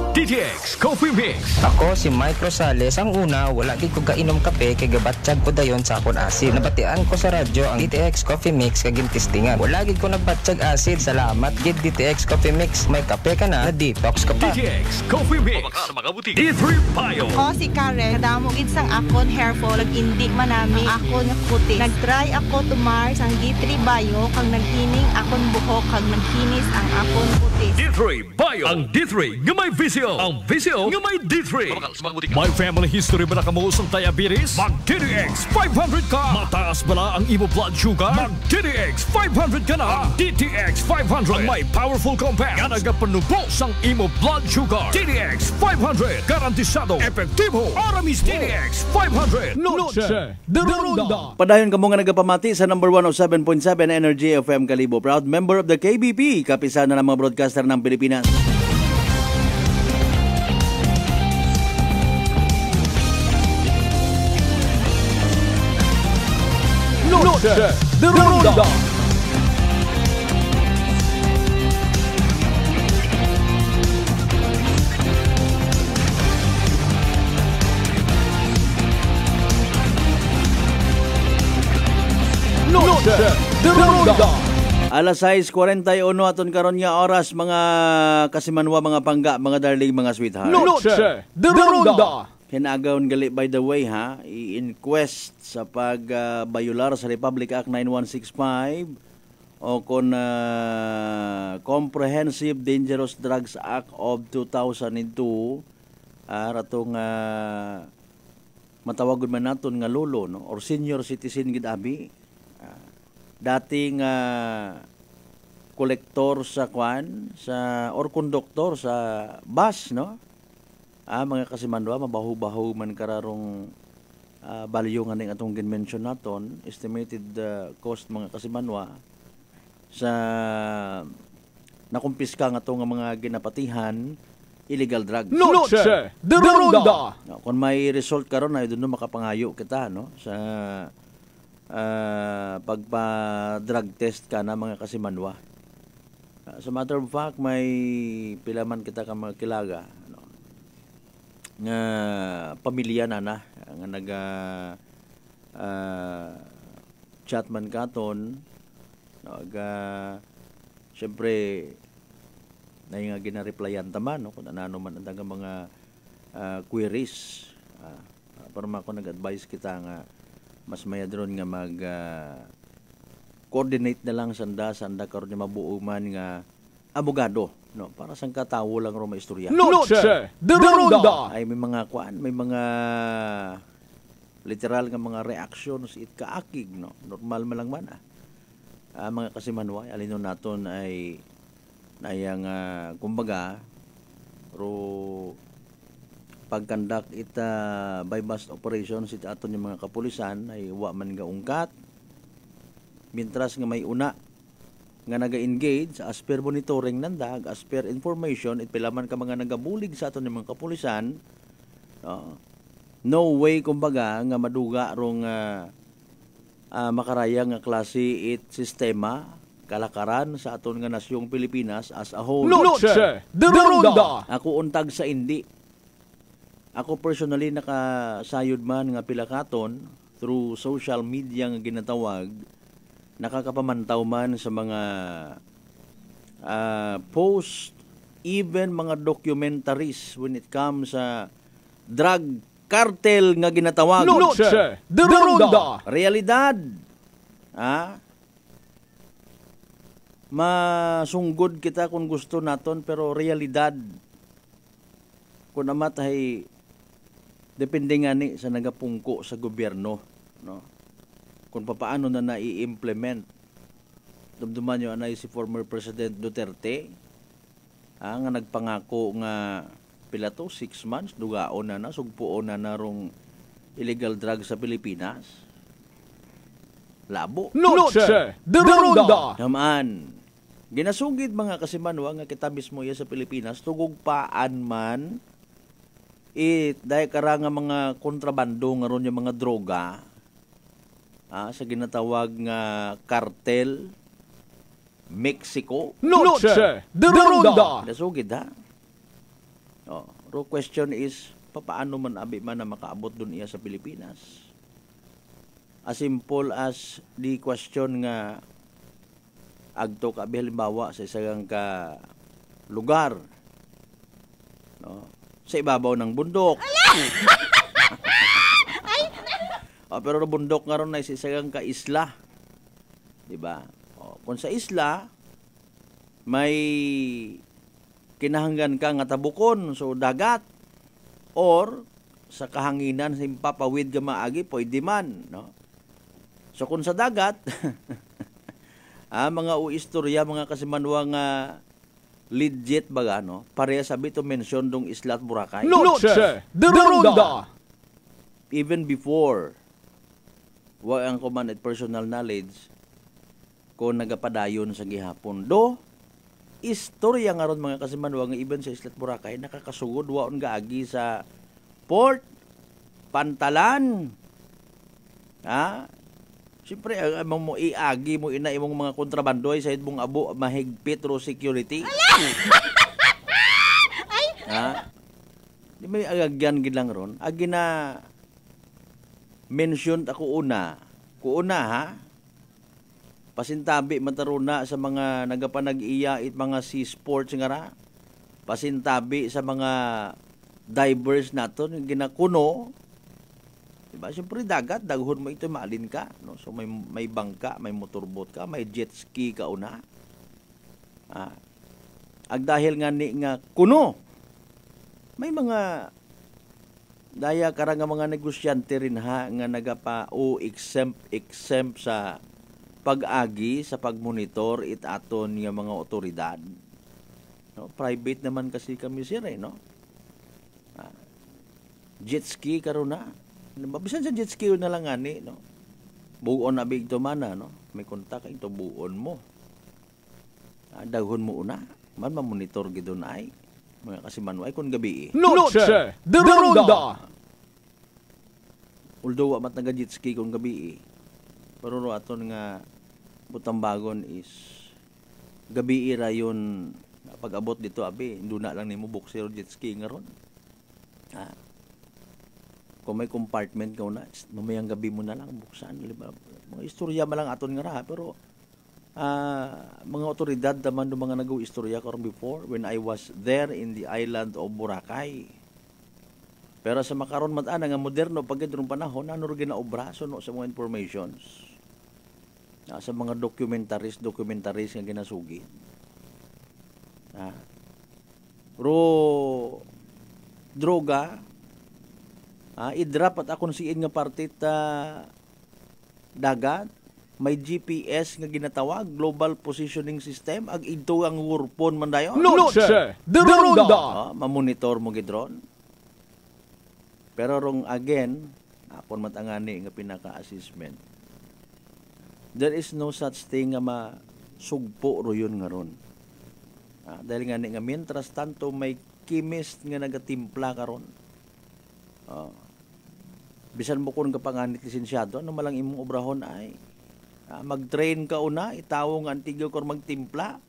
DTX Coffee Mix. Ako si Mike Rosales. Ang una, wala gid ko kainom kape kay gabatsyag ko dayon sa akon acid. Nabatian ko sa radyo ang DTX Coffee Mix kag gintistingan. Wala gid ko nagbatsyag acid. Salamat gid DTX Coffee Mix. May kape ka na detox ka pa. DTX Coffee Mix. D3 Bio. Ako si Karen. Kadamo gid sang akon hair fall ag indi manami akon nga kutis. Nagtry ako tumar sang D3 Bio kag naghining akon buhok kag nagkinis ang akon kutis. D3 Bio. Ang D3 nga may visyo. Ang visyo nga may D3. May family history ba na kamo sa diabetes? Mag DTX 500 ka. Mataas ba na ang imo blood sugar? Mag DTX 500 ka na. Ang DTX 500 ang may powerful compound nga nagapanubos ang imo blood sugar. DTX 500 garantisado, epektibo, aramis. DTX 500 Noche de Ronda. Padayon kamo nga nagapamati sa number 107.7 Energy FM Kalibo. Proud member of the KBP, kapisanan ng mga broadcaster ng Pilipinas. Noche de Ronda. Alas 6:41 aton karon nga oras mga kasimanwa, mga pangga, mga darling, mga sweetheart. Noche de Ronda. Hinagawon gali by the way ha, i-inquest sa pagbayular sa Republic Act 9165 o kon Comprehensive Dangerous Drugs Act of 2002 ratong matawagod man naton nga lolo no or senior citizen gid abi. Dating kolektor sa kwan sa or konduktor sa bus no, mga kasimanwa, mabaho-baho man kararong value nga ning atong ginmention naton, estimated cost mga kasimanwa sa nakumpiska nga atong mga ginapatihan illegal drugs. Noche de Ronda. Kung may result karon ay doon makapangayo kita no sa pagpa-drug test ka na mga kasimanwa. As a matter of fact, may pilaman kita ka mga kilaga no? Nga pamilya na nga naga chat man katon no? Siyempre na nga gina-replyan taman no? Kung ano man ang mga queries para ako nag-advise kita nga mas mayadron nga mag coordinate na lang sanda karon nga mabuo man nga abogado no para sang katawo lang ro maistorya. Noche de Ronda. Ay may mga may mga literal nga mga reactions it kaakig no. Normal man lang man mga kasimanwa alinon naton ay nayang kumbaga ro pagkandak ita by bust operations ita aton yung mga kapulisan ay wa man nga ungkat mintras nga may una nga naga-engage as per monitoring nandag as per information pilaman ka mga nagabulig sa aton yung mga kapulisan no way kumbaga nga maduga rong makaraya nga klase it sistema kalakaran sa aton nga nasyong Pilipinas as a whole. Noche de Ronda. Ako untag sa indi. Ako personally nakasayod man nga pilakaton through social media nga ginatawag, nakakapamantaw man sa mga post, even mga documentaries when it comes sa drug cartel nga ginatawag. Noche de Ronda. Realidad. Masunggod kita kung gusto naton pero realidad kung amat ay depende nga ni sa nagapungko sa gobyerno no kung paano na nai-implement. Dumduman nyo anay si former President Duterte nga nagpangako nga pila to 6 months dugaon na sugpuon na rong illegal drugs sa Pilipinas. Labo. Noche de Ronda. Naman ginasugid mga kasimanwa nga kita mismo ya sa Pilipinas tugog paan man dahil kara nga mga kontrabando nga ron yung mga droga sa ginatawag nga cartel Mexico. Noche de Ronda. Ginasugid Ro question is paano man abi man na makaabot dun iya sa Pilipinas. As simple as the question nga agto ka halimbawa sa isang ka lugar no sa ibabaw ng bundok pero bundok nga ron na sa isang ka isla, di ba? Kung sa isla may kinahanggan ka nga tabukon so dagat or sa kahanginan sa impapawid ka maagi pwede man no. So kung sa dagat mga istorya mga kasimanwa nga legit baga no pareha sabi to mention dong Isla at Boracay. Noche de Ronda. Even before wa ang command at personal knowledge ko nagapadayon sa gihapon do istorya nga ron mga kasimanwa nga even sa Isla at Boracay nakakasugod waon gaagi sa port pantalan siyempre, mo iagi mo ina imong mga kontrabando ay sayad mong abo mahigpit ro security. Di may agagyan gid lang ron. Agi na mention ako una. Kuuna pasintabi mataruna sa mga nagapanag-iya it mga sea sports nga ra. Pasintabi sa mga divers naton ginakuno. Diba? Siyempre dagat, daghon mo ito, maalin ka. No? So may bangka, may motorboat ka, may jet ski ka una. Ag dahil nga ni nga kuno, may mga daya kara nga mga negosyante rin ha, nga nagapa o exempt sa pag-agi, sa pagmonitor it aton nga mga otoridad. No? Private naman kasi kami sir no? Jet ski karon na. Bisan sa jet ski na lang ani, no? Buon na big to mana, no? May kontak ito buon mo. Daghon mo una. Man mamonitor gidon ay. Mga kasi manuay kun gabi. Noche de Ronda. Although amat naga jet ski kun gabi. Pero ro aton nga butambagon is gabi ra yun pag-abot dito abi, induna lang nimo boxer jet ski nga ron. Kung may compartment ka na, mamayang gabi mo na lang buksan. Mga istorya malang aton nga ra. Pero mga otoridad naman ng mga nag-istorya karon before when I was there in the island of Boracay. Pero sa makaron matana nga moderno pagkadrong panahon ano ro ginaobra so no sa mga informations. Sa mga documentaries nga ginasugi. Droga i-drop at akong siin nga partit dagat may GPS nga ginatawag Global Positioning System ag ito ang wurpon man dayon. Noche de Ronda. Mamonitor mo gidron. Pero rong again apon matangani nga pinaka-assessment. There is no such thing nga masugpo ro yun nga ron. Dahil nga ni nga mientras tanto may chemist nga nagatimpla karon. Bisan mo kung kapanganit lisensyado, ano malang imong obrahon ay mag-train ka una, itawong antigyo kung magtimpla,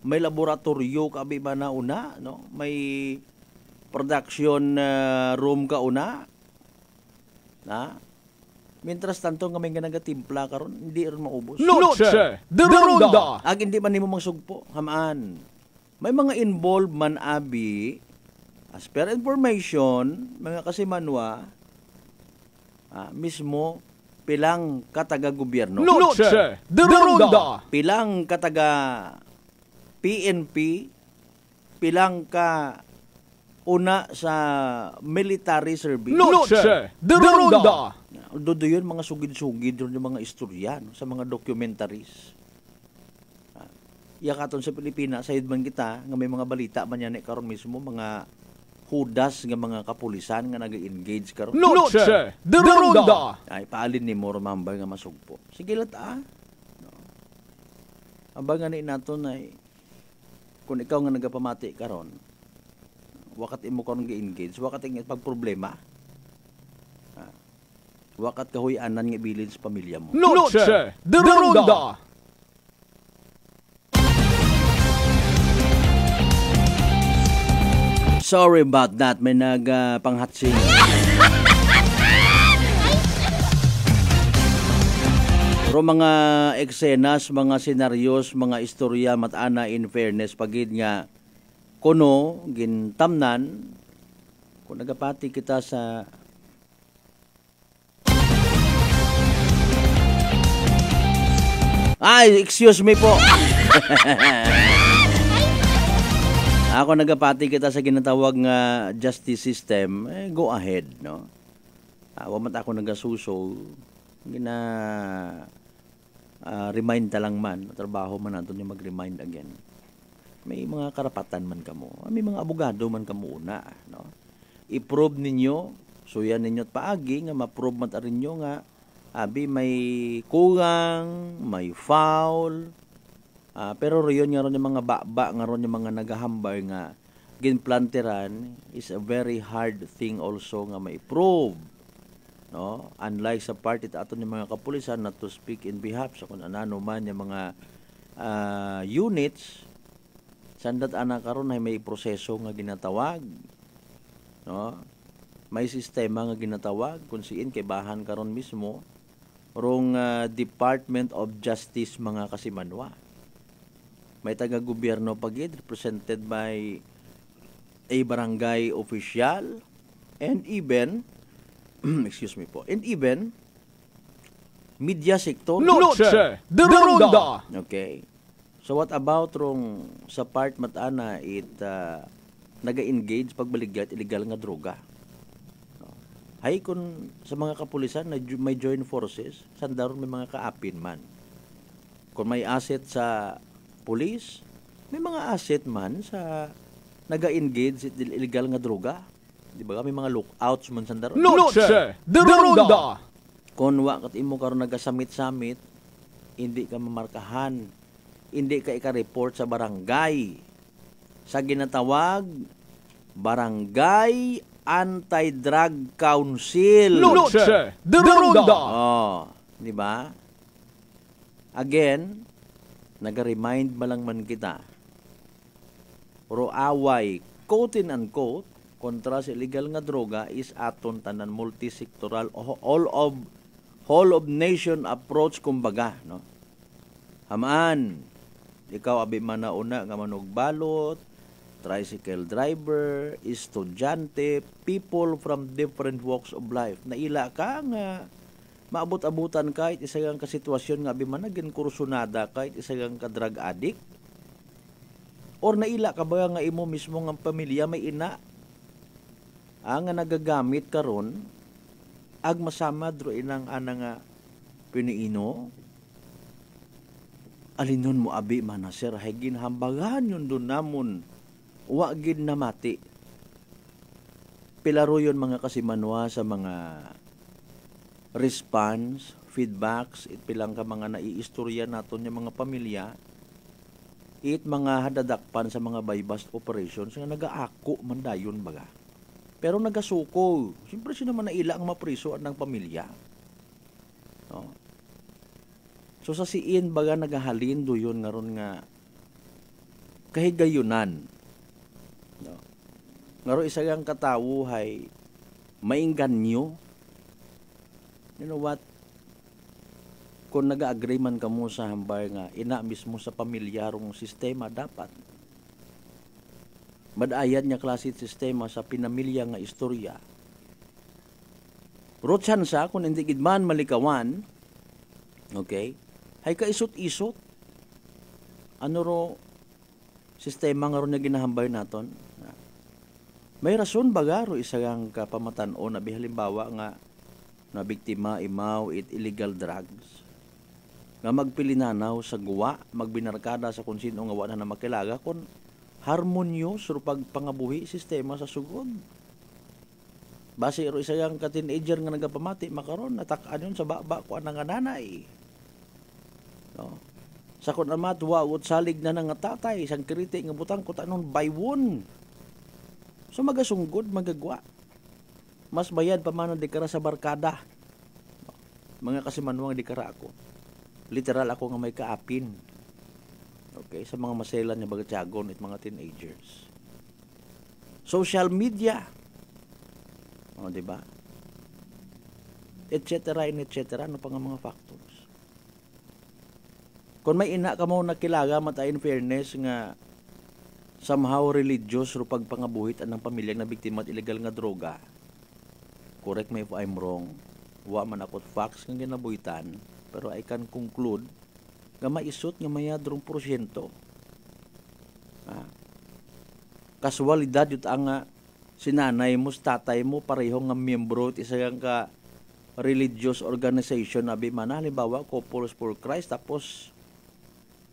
may laboratorio ka ba na una, no? May production room ka una, mientras tanto nga may ganagatimpla ka ron, hindi rin maubos. Noche de Ronda. Ag hindi man nimo magsugpo, hamaan. May mga involved man abi, as per information, mga kasimanwa, mismo pilang kataga gobyerno. Noche de Ronda. Pilang kataga PNP, pilang ka una sa military service. Noche de Ronda. Dodo yun mga sugid-sugid doon yung mga istorya no, sa mga documentaries. Yakaton sa Pilipinas, sayod man kita, nga may mga balita man yan karon mismo, mga hudas nga mga kapulisan nga nag-engage karon. Noche de Ronda. Ay paalin ni mo remember nga masugpo. Sige lat no. Abangan ni naton ay kung ikaw nga nagapamati karon, wakat imo karon gi-engage, wakat ing pag problema. Wakat kahuy-anan nga bilin sa pamilya mo. Noche de Ronda. Sorry about that, may nagpanghatsing. Pero mga eksenas, mga senaryos, mga istorya matana in fairness pagid nga kuno gintamnan kung nagapati kita sa excuse me po. Ako nagapati kita sa ginatawag nga justice system, go ahead, no? Wamat ako nagasuso, remind ta lang man, trabaho man natin yung mag-remind again. May mga karapatan man kamo, may mga abogado man kamo una, no? I-prove ninyo, suyan ninyo at paagi, nga ma-prove man ta rin nyo nga, abi may kugang, may foul, pero riyon nga ron yung mga baba nga ron yung mga nagahambay nga ginplanteran is a very hard thing also nga ma-prove, no? Unlike sa part ito aton yung mga kapulisan not to speak in behalf sa kung ano man yung mga units sandat ana karon ay may proseso nga ginatawag, no? May sistema nga ginatawag kung siin kay bahan karon mismo rong Department of Justice mga kasimanwa. May taga-gobyerno pagid represented by a barangay official and even excuse me po, and even media sector. Noche de Ronda. Okay. So what about rong sa part matana naga-engage pagbaligya illegal nga droga? Hay kun sa mga kapulisan na may joint forces, sandaron may mga kaapin man. Kung may asset sa pulis, may mga asset man sa naga-engage sa illegal nga droga. Di ba? May mga lookouts man sandaron. Noche de Ronda. Kung wakat imo karon nagasamit-samit, hindi ka mamarkahan, hindi ka ika-report sa barangay. Sa ginatawag, Barangay Anti-Drug Council. Noche de Ronda. Oh, di ba? Again, naga-remind malang man kita. Pero away, quote and unquote, kontra sa illegal nga droga is aton tanan multi-sectoral whole of nation approach kumbaga, no? Hamaan, ikaw abi man na una nga manugbalot, tricycle driver, estudyante, people from different walks of life. Naila ka nga maabot-abutan kahit isagang kasitwasyon nga abi man naging kursunada kahit isagang ka drug addict. Or naila ka ba nga imo mismo nga pamilya may ina ang nagagamit karon ag masama dro inang ana nga piniino alinon mo abi man na sir hay ginhambagan yun doon namon wa gid na mati pilaro yun mga kasimanwa sa mga response feedbacks pilang ka mga naiistorya naton yung mga pamilya mga hadadakpan sa mga buy-bust operations nga nagaako man dayon baga. Pero nagasuko. Siyempre sino man naila ang mapriso ng pamilya. No? So sa siin baga nagahalin do yun nga ron nga kahigayunan. No? Nga ron isa ang katawo hay maingganyo. You know what? Kung nag-agree man ka mo sa hambay nga ina mismo sa pamilyarong sistema dapat madayan niya klase sistema sa pinamilya nga istorya. Rotsan sa kung hindi gidman malikawan, okay, hay kaisot-isot. Ano ro sistema nga ro na ginahambay naton? May rason baga ro isang kapamatan-o na halimbawa nga na biktima imaw illegal drugs nga magpilinanaw sa guwa, magbinarkada sa kung sino nga wala na makilaga kung harmonyos o pagpangabuhi sistema sa sugod. Base ro isa yang ka-teenager nga nagapamati makaron natakaan yun sa baba ko nga nanay. No. Sa kun amat waot salig na nga tatay isang kiriti nga butang ko tanon baywon. So magasunggod magagwa. Mas bayad pa man di kara sa barkada. Mga kasimanwang di kara ako. Literal ako nga may kaapin. Okay, sa mga maselan niya bagatyagon at mga teenagers. Social media. O, diba? Et cetera, ano pa nga mga factors. Kung may ina ka mo nakilaga mata in fairness nga somehow religious ro pagpangabuhit anang pamilyang na biktima at illegal nga droga. Correct me if I'm wrong. Wa man akot facts nga ginabuhitan, pero I can conclude nga maisot nga mayadrong porsyento. Kasualidad yun ang sinanay mo, tatay mo, pareho nga miyembro at isang ka religious organization na bimana, halimbawa, Couples for Christ, tapos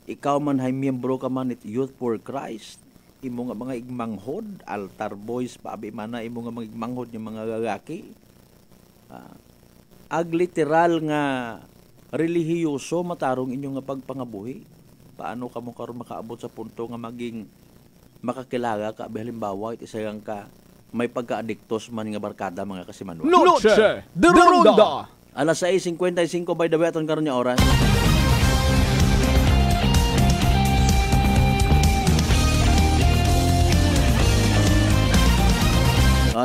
ikaw man hay miyembro ka man it Youth for Christ, imo nga mga igmanghod, altar boys pa bimana, imo nga mga igmanghod yung mga lalaki. Ag literal nga relihiyoso matarong inyong nga pagpangabuhi. Paano ka mo karon makaabot sa punto nga maging makakilaga ka halimbawa it isang ka may pagka-adiktos man nga barkada mga kasimanwa. Noche de Ronda. Alas 6:55 by the way aton karon nga oras.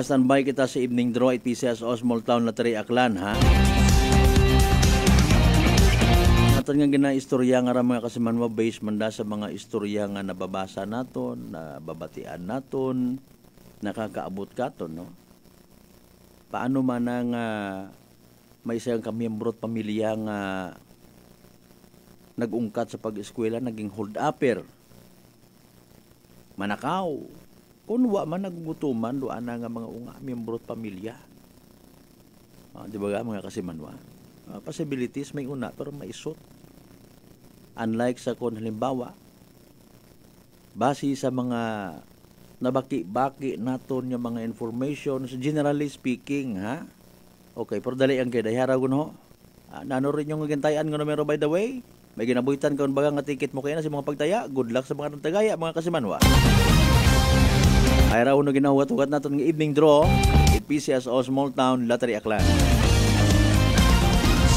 Standby kita sa evening draw at PCS o Small Town Lottery Aklan ha. aton nga ginaistorya nga ra mga kasimanwa based man da sa mga istorya nga nababasa naton, nababatian naton, nakakaabot katon, no? Paano man ang may isang kamiyembro at pamilya nga nag-ungkat sa pag-eskwela, naging hold-upper, manakaw, kung wa man naggutuman, doon na nga mga unga, miyembro at pamilya. Di ba nga mga kasimanwa? Possibilities may una pero may isot. Unlike sa kung halimbawa, base sa mga nabaki-baki naton yung mga information, generally speaking, ha? Okay, pero dali ang kaya, dahara ko no? Nano rin yung nagintayan ko numero by the way? May ginabuhitan ka baga nga ticket mo kaya na sa mga pagtaya. Good luck sa mga nagtagaya, mga kasimanwa. Ay raw no ginahugat-hugat natin ng evening draw. It PCSO Small Town Lottery Aklan.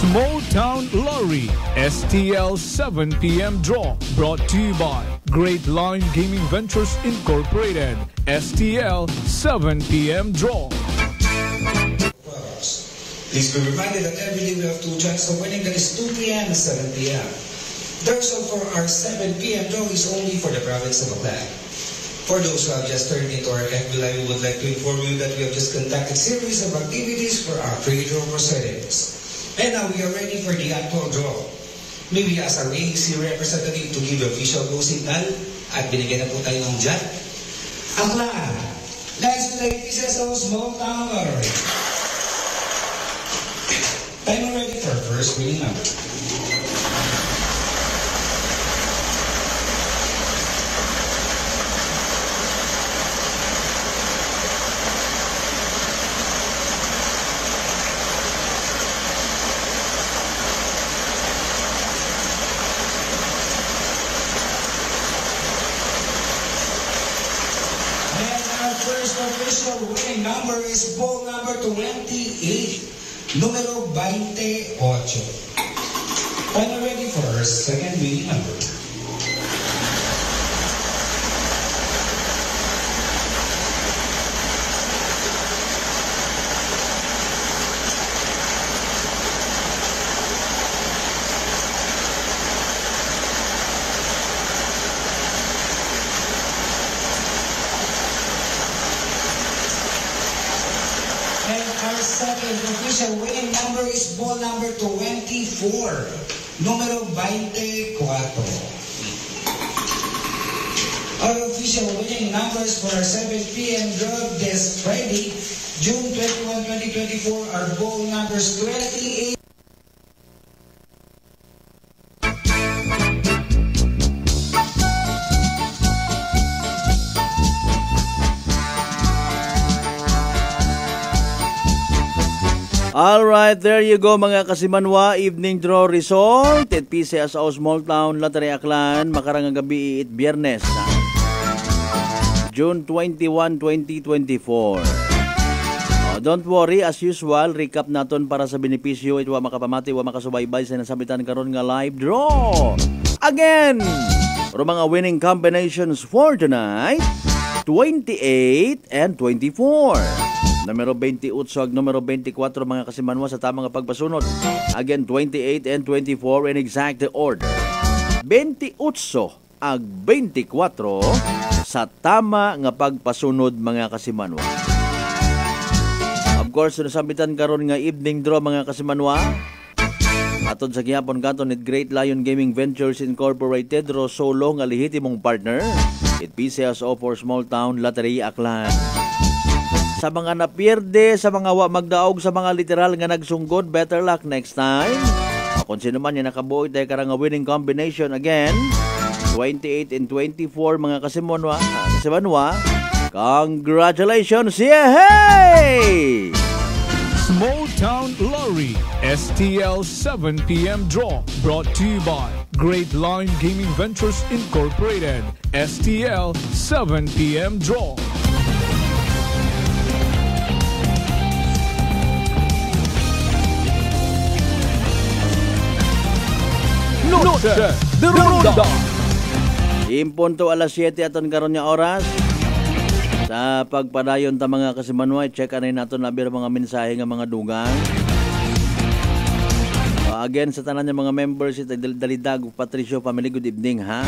Small Town Lottery STL 7 p.m. draw brought to you by Great Line Gaming Ventures Incorporated. STL 7 p.m. draw. Please be reminded that every day we have 2 chances of winning. That is 2 p.m. and 7 p.m. The result for our 7 p.m. draw is only for the province of Aklan. For those who have just turned into our FB Live, we would like to inform you that we have just conducted a series of activities for our pre-draw proceedings. And now we are ready for the actual draw. May we ask our AEC representative to give the official go signal at binigyan na po tayo ng dyan. Aklan, let's play PCSO Small Town Lottery. Time ready for first winning number. Winning number is ball number 28, numero 28. When you're ready for our second winning number. Second official winning number is ball number 24, numero 24. Our official winning numbers for our 7 p.m. draw this Friday, June 21, 2024 are ball numbers 28. Alright, there you go mga kasimanwa. Evening draw result at PCSO Small Town Lottery Aklan. Makarang gabi it Biyernes, June 21, 2024. Don't worry, as usual, recap naton para sa benepisyo. Ito makapamati, makasubaybay sa nasabitan karon nga live draw. Again, pero mga winning combinations for tonight, 28 and 24. Numero 28 ag numero 24 mga kasimanwa sa tamang pagpasunod. Again, 28 and 24 in exact order. 28 ag 24 sa tama nga pagpasunod mga kasimanwa. Of course, nasabitan karon nga evening draw mga kasimanwa. Atod sa gihapon katon ni Great Lion Gaming Ventures Incorporated, Rosolo nga lehitimong partner. It PCSO for Small Town Lottery Aklan. Sa mga napierde, sa mga magdaog, sa mga literal nga nagsunggod, better luck next time. Kung sino man yung nakabuoy tayo karang winning combination again, 28 and 24 mga kasimanwa, congratulations! Yehey! Small Town Lottery STL 7 p.m. draw brought to you by Great Line Gaming Ventures Incorporated. STL 7 p.m. draw. Noche de Ronda. Impunto alas 7 aton karon nga oras. Sa pagpadayon ta mga kasimanwa, check anay naton labi mga mensahe nga mga dugang. Again, sa tanan niya mga members, ito Dalidag Patricio Family, good evening ha.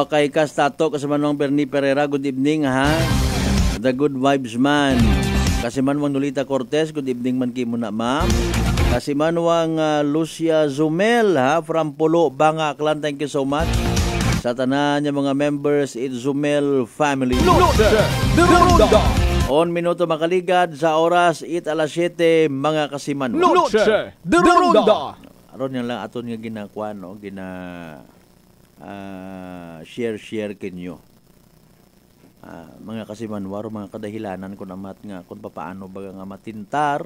Okay, Kastato, kasama ng Bernie Pereira, good evening ha. The Good Vibes Man. Kasiman wang Nolita Cortez, good evening man kayo muna ma'am. Kasiman wang Lucia Zumel ha, from Pulo, Banga, Aklan, thank you so much. Sa tanan niya mga members, it's Zumel family. On minuto makaligad sa oras, 8:07 mga kasiman. Noche de Ronda. Aron yan lang aton nga ginakuha, no? Share kinyo. Mga kasimanwaro, mga kadahilanan ko namat nga kung paano baga nga matintar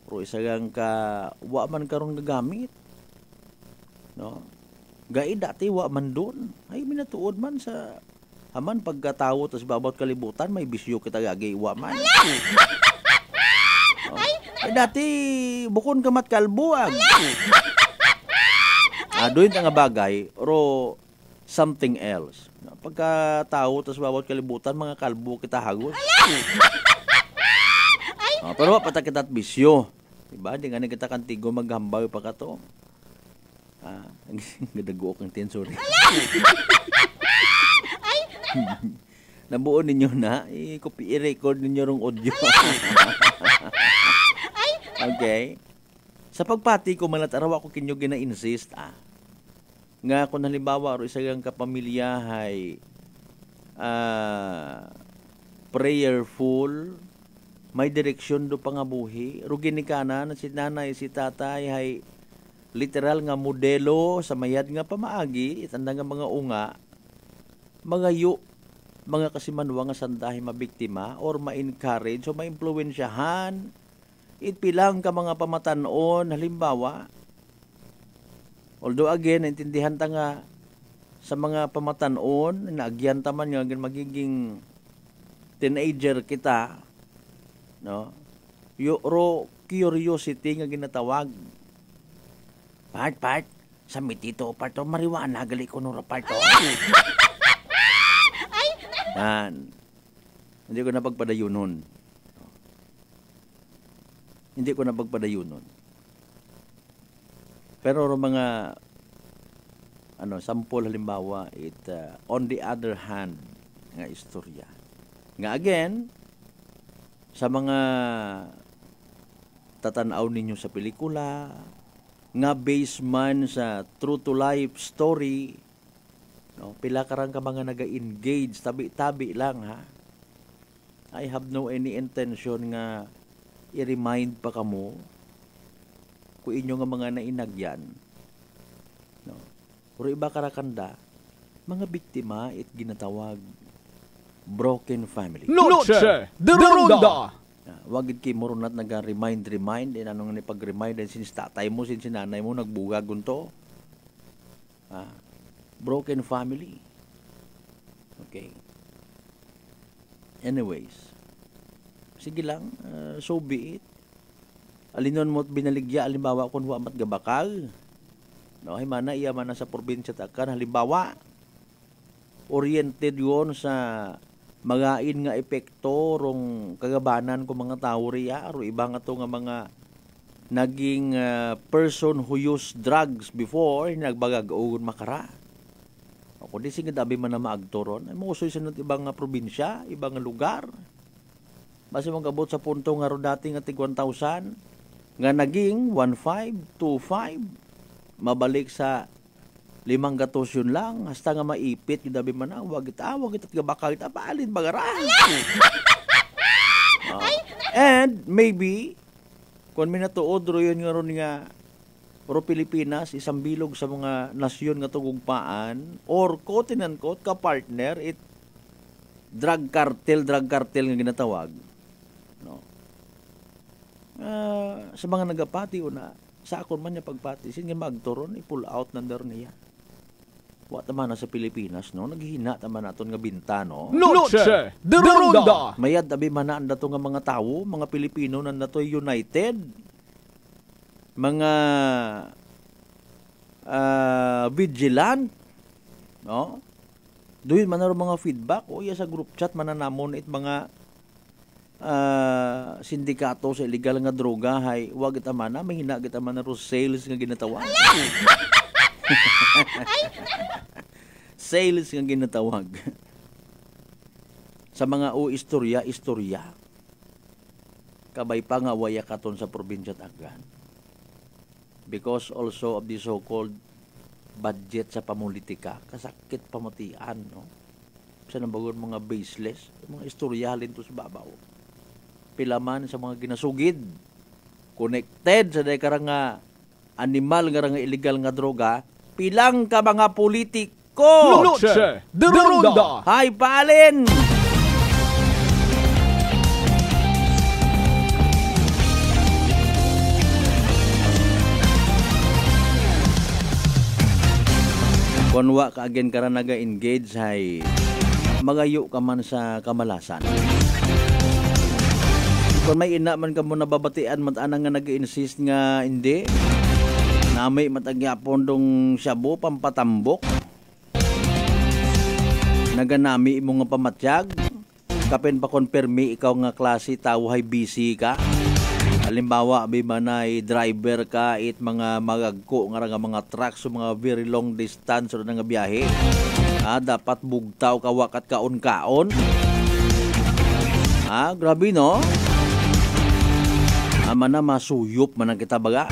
pero isagang ka wa man karon gagamit, no? Gai dati wa man doon ay minatuod man sa aman pagkatawo tas babawt kalibutan may bisyo kita gagi wa man. Ay dati bukon kamat kalbuag. Doon nga bagay ro something else. Pagkatao tas bawat kalibutan mga kalbo kita hagos. Pero patakita at bisyo. Diba? Di nga kita kantigo maghambaw pa ka to. Gadago kang tensori. Nabuo ninyo na, i-record ninyo rong audio. Okay. Sa pagpati ko malat araw ako kinyo gina-insist nga kung halimbawa ro isagang kapamilya hay prayerful, may direksyon do pangabuhi, rugi ni kanan si nanay si tatay hay literal nga modelo sa mayad nga pamaagi, itanda nga mga unga, mga mga kasimanwa nga sandahi mabiktima or ma-encourage o ma-impluwensyahan, itpilang ka mga pamatanon, halimbawa, although again, naintindihan ta nga sa mga pamatanon, naagyan ta man nga magiging teenager kita, no? Ro curiosity nga ginatawag. Part, sa mitito, parto, mariwana, gali ko nung parto. Yan. Hindi ko napagpadayunon. Pero mga sample halimbawa on the other hand nga istorya. Nga again sa mga tatanaw ninyo sa pelikula nga based man sa true to life story, no, pila karang ka mga naga-engage tabi-tabi lang ha. I have no any intention nga i-remind pa kamo kung inyo nga mga nainagyan, no? Pero iba karakanda mga biktima it ginatawag broken family. Noche de Ronda. Wag gid kay moronat naga-remind anong ni pag-remind since tatay mo since nanay mo nagbugag unto. Broken family. Okay. Anyways, sige lang, so be it. Alinon mo't binaligya, halimbawa kung wa mat gabakal. No, ay mana iya man sa probinsya takan halimbawa oriented yon sa magain nga epekto rong kagabanan ko mga tao riya aro iba nga to nga mga naging person who used drugs before nagbagag-og makara. O kundi sige dabi man na maagtoron ay mo usoy sunod ibang nga probinsya, ibang nga lugar. Basta mong kabot sa punto nga ro dati nga tig 1,000 nga naging 1,500, 2,500 mabalik sa 500 yun lang hasta nga maipit gidabi man wag at gabakal kita paalin bagara. And maybe kung minatuod ro yun nga ron nga pro Pilipinas isang bilog sa mga nasyon nga tugugpaan or quote ka partner it drug cartel nga ginatawag, no? Sa mga nagapati una sa akon man niya pagpati sige magturon i-pull out nandar niya wa taman na sa Pilipinas, no? Naghihina taman naton nga binta, no? Noche de Ronda. Mayad abi man na dato nga mga tawo, mga Pilipino nan dato united, mga vigilant, No? Doon man na mga feedback. O sa group chat, mananamon it mga sindikato sa illegal nga droga. Hay, wag kita man na, mahina kita man na sales nga ginatawag. Sales nga ginatawag. Sa mga istorya. Kabay pa nga waya katon sa probinsya Aggan. Because also of the so-called budget sa pamulitika, kasakit pamatian, no? Sa nabagon mga baseless, mga istorya halin to sa babaw. Pilaman sa mga ginasugid, connected sa day karang nga animal nga illegal nga droga, pilang ka mga politiko. Noche de Ronda. Hay palin. Kunwa ka again ka naga-engage hay magayo ka man sa kamalasan. Kung may ina man ka mo nababatian matana nga nag-insist nga hindi namay matagyapon dong shabu pampatambok naganami imo nga pamatyag kapen pa konpermi ikaw nga klase tao hay busy ka. Halimbawa, bimanay driver ka it mga magagko nga mga trucks o mga very long distance o nga biyahe. Dapat bugtaw ka wakat kaon-kaon. Grabe no? Mana masuyop man ang kita baga.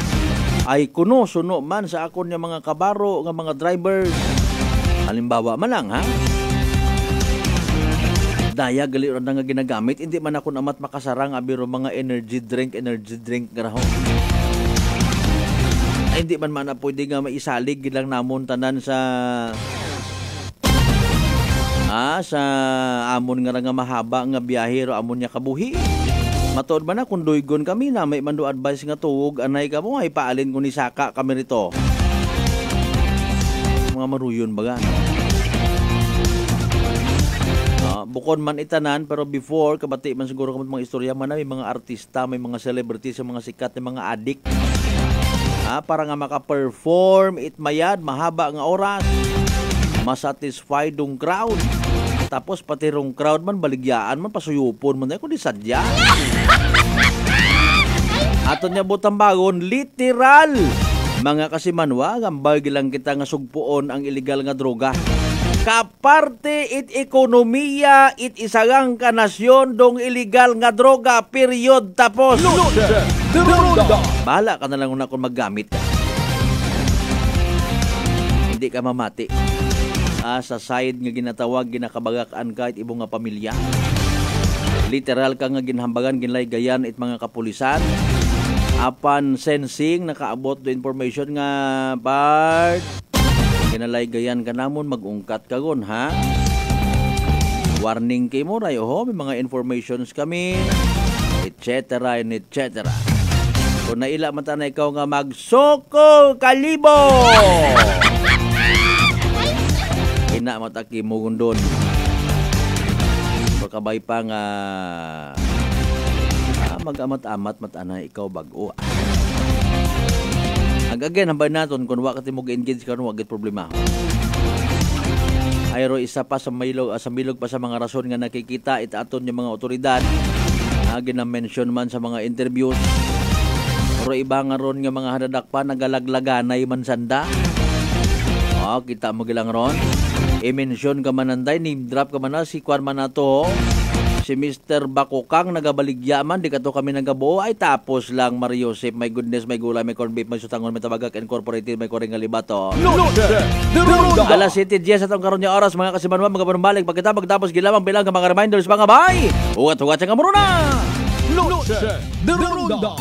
Ay kuno suno man sa akon nga mga kabaro nga mga drivers. Halimbawa man lang daya gali ron nga ginagamit, hindi man ako namat makasarang abiro mga energy drink garaho. Ay hindi man na pwede nga maisalig gilang namon tanan sa amon nga mahaba nga biyahe ro amon nya kabuhi. Matuod man na kung duygon kami na may mando advice nga tuwog anay ka mo ay paalin ko ni saka kami rito. Mga maruyon baga. Bukod man itanan, pero before, kabati man siguro kami mga istorya man na, may mga artista, may mga celebrities, mga sikat na mga addict. Para nga maka-perform, itmayad, mahaba nga oras, masatisfied yung crowd. Tapos pati rong crowd man, baligyaan man, pasuyupon man, kundi sadya. Ato niya butang bagon, literal. Mga kasimanwa, gambay lang kita nga sugpuon ang illegal nga droga. Kaparte it ekonomiya it isagang kanasyon dong illegal nga droga period tapos. Bahala ka na lang una kung maggamit ka. Hindi ka mamati. Sa side nga ginatawag ginakabagakan ka it ibong nga pamilya. Literal ka nga ginhambagan ginlaygayan it mga kapulisan. Apan sensing nakaabot do information nga part kinalaygayan ka namon mag-ungkat ka gon warning kay mo rayo may mga informations kami etc. Kung naila mata na ikaw nga magsoko kalibo ina mataki mo gundon pagkabay pa nga mag-amat-amat matana ikaw bago. Again, hambay naton kung wakati mo ga-engage ka, wag problema. Ayro isa pa sa milog pa sa mga rason nga nakikita itaton yung mga otoridad. Gina-mention man sa mga interviews. Pero iba nga ron nga mga hadadak pa nagalaglaganay man sanda. Kita mo gilang ron. I-mention ka man nanday, name drop ka man na si Kwan man na to. Si Mr. Bakokang nagabaligyaman, di ka to kami nagabuo, ay tapos lang Mario Joseph, my goodness, may gulay, may corn beef, may sutangon, may tabagak, incorporated, may koring alibato. Alas 7 sa itong karoon niya oras, mga kasimanwa, mga panumbalik, pagkatapos gilamang bilang ka mga reminders, mga bay, ugat-ugat siya ka muna! Noche de Ronda.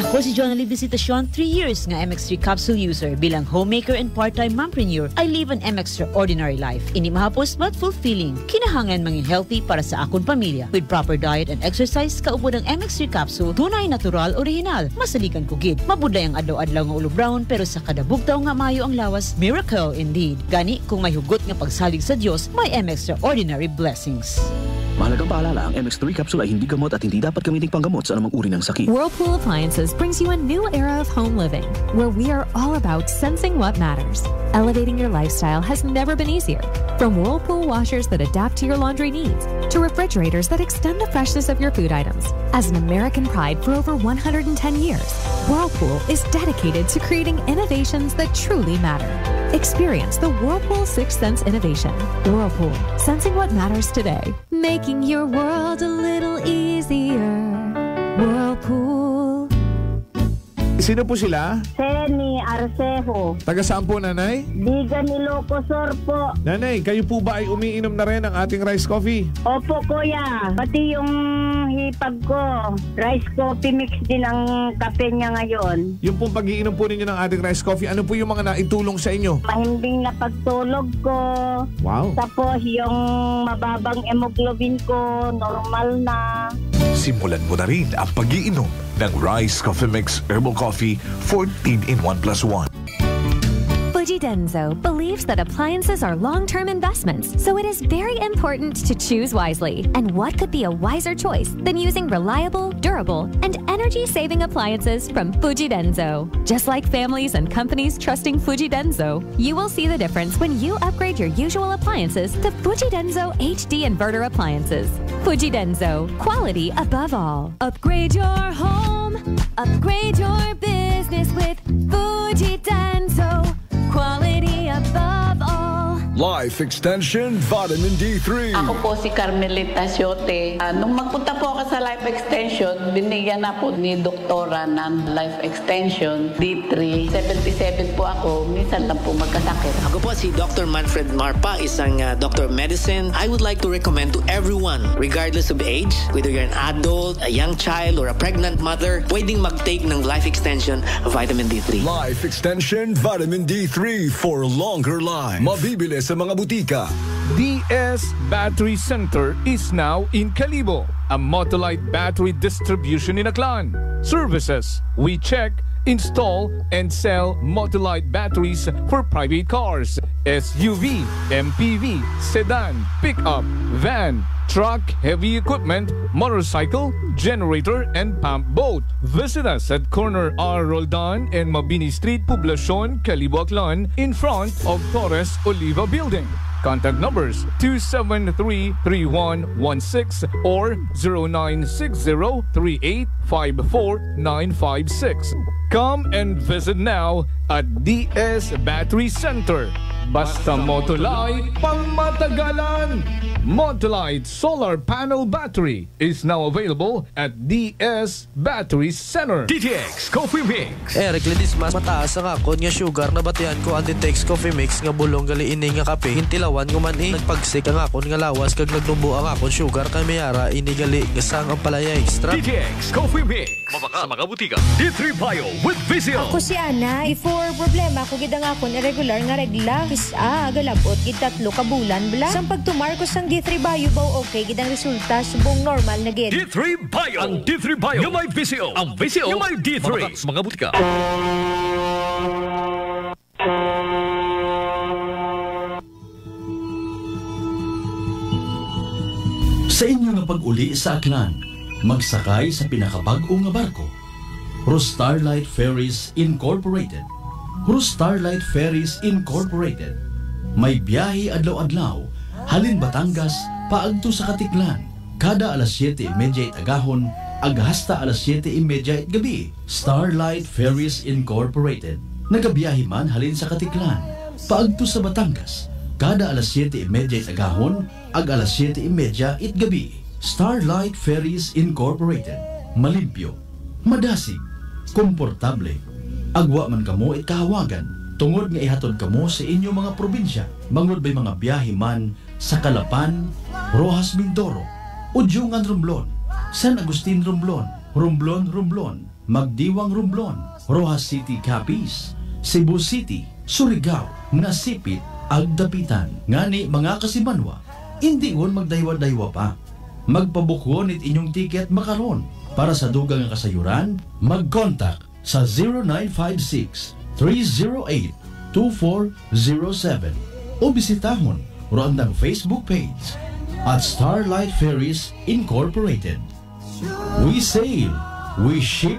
Ako si John Ali Visitacion, 3 years nga MX3 capsule user. Bilang homemaker and part-time mompreneur, I live an extraordinary life. Ini mahapos but fulfilling. Kinahangan mangin healthy para sa akong pamilya. With proper diet and exercise, kaupod ang MX3 capsule, tunay, natural, original. Masalikan ko gid. Mabudlay ang adlaw-adlaw nga ulo brown, pero sa kada bugtaw nga mayo ang lawas, miracle indeed. Gani, kung may hugot nga pagsalig sa Diyos, may extraordinary blessings. Mahalagang paalala, ang MX3 capsule ay hindi gamot at hindi dapat gamiting panggamot sa anumang uri ng sakit. Whirlpool Appliances brings you a new era of home living, where we are all about sensing what matters. Elevating your lifestyle has never been easier. From Whirlpool washers that adapt to your laundry needs to refrigerators that extend the freshness of your food items. As an American pride for over 110 years, Whirlpool is dedicated to creating innovations that truly matter. Experience the Whirlpool 6th Sense innovation. Whirlpool, sensing what matters today. Making your world a little easier. Whirlpool. Sino po sila? Seni Arcejo. Taga saan po, nanay? Bigan Ilocosur po. Nanay, kayo po ba ay umiinom na rin ng ating rice coffee? Opo, kuya. Pati yung hipag ko, rice coffee mix din ang kape niya ngayon. Yung pong pag-iinom po ninyo ng ating rice coffee, ano po yung mga naitulong sa inyo? Mahimbing na pagtulog ko. Wow. Tapos yung mababang hemoglobin ko, normal na. Simulan mo na rin ang pag-iinom ng Rice Coffee Mix Herbal Coffee 14 in 1 plus 1. Fuji Denso believes that appliances are long-term investments, so it is very important to choose wisely. And what could be a wiser choice than using reliable, durable, and energy-saving appliances from Fuji Denso? Just like families and companies trusting Fuji Denso, you will see the difference when you upgrade your usual appliances to Fuji Denso HD inverter appliances. Fuji Denso, quality above all. Upgrade your home, upgrade your business with Fuji Denso. Quality above all. Life Extension Vitamin D3. Ako po si Carmelita Siote. Nung magpunta po ako sa Life Extension, binigyan na po ni Doktora ng Life Extension D3. 77 po ako, minsan lang po magkasakit. Ako po si Dr. Manfred Marpa, isang Doctor of Medicine. I would like to recommend to everyone, regardless of age, whether you're an adult, a young child, or a pregnant mother, pwedeng mag-take ng Life Extension Vitamin D3. Life Extension Vitamin D3 for longer life. Mabibili sa mga butika. DS Battery Center is now in Calibo, a Motolite battery distribution in Aklan. Services: we check, install, and sell Motolite batteries for private cars, SUV, MPV, sedan, pickup, van, truck, heavy equipment, motorcycle, generator, and pump boat. Visit us at corner R. Roldan and Mabini Street, Poblacion, Calibo, Aklan, in front of Torres Oliva Building. Contact numbers 273-3116 or 0960-3854-956. Come and visit now at DS Battery Center. Basta Motolite, pangmatagalan! Motolite Solar Panel Battery is now available at DS Battery Center. DTX Coffee Mix. Eric Lidis mas mataas ang akon nga sugar na batian ko ang DTX Coffee Mix nga bulong gali ini nga kape. Hintilawan ko man nagpagsik ang akon nga lawas kag nagnubo ang akon sugar kay mayara ini gali nga sang ang palaya extra. DTX Coffee Mix. Mabaka sa mga butika. D3 Bio with Vizio. Ako si Ana. Before problema ko gid ang akon irregular nga regla. Galabot gid 3 ka bulan bla. Sang pagtumar ko sang D3 Bio baw okay gid ang resulta subong normal na gid. D3 Bio. Ang D3 Bio yung may Vizio. Ang Vizio yung may D3. Mabaka sa mga butika. Sa inyo nga pag-uli sa Aklan, magsakay sa pinakabag-o nga barko. Starlight Ferries Incorporated. Starlight Ferries Incorporated. May biyahe adlaw-adlaw, halin Batangas, paagto sa Katiklan. Kada alas 7:30 agahon, hasta alas 7:30 gabi. Starlight Ferries Incorporated. Nagabiyahe man halin sa Katiklan, paagto sa Batangas. Kada alas 7:30 agahon, alas 7:30 gabi. Starlight Ferries Incorporated. Malimpyo, madasig, komportable. Agwa man kamo kahawagan, tungod nga ihatod kamo sa inyo mga probinsya. Bangod ba'y mga biyahe man sa Calapan, Rojas Mindoro, Udyungan Romblon, San Agustin Romblon, Romblon, Magdiwang Romblon, Rojas City Capiz, Cebu City, Surigao, Nasipit, Agdapitan. Ngani mga kasimanwa, hindi on magdaywa-daywa pa. Magpabukwon it inyong tiket makaron. Para sa dugang nga kasayuran, mag-contact sa 0956-308-2407 o bisitahon ang Facebook page at Starlight Ferries Incorporated. We sail, we ship,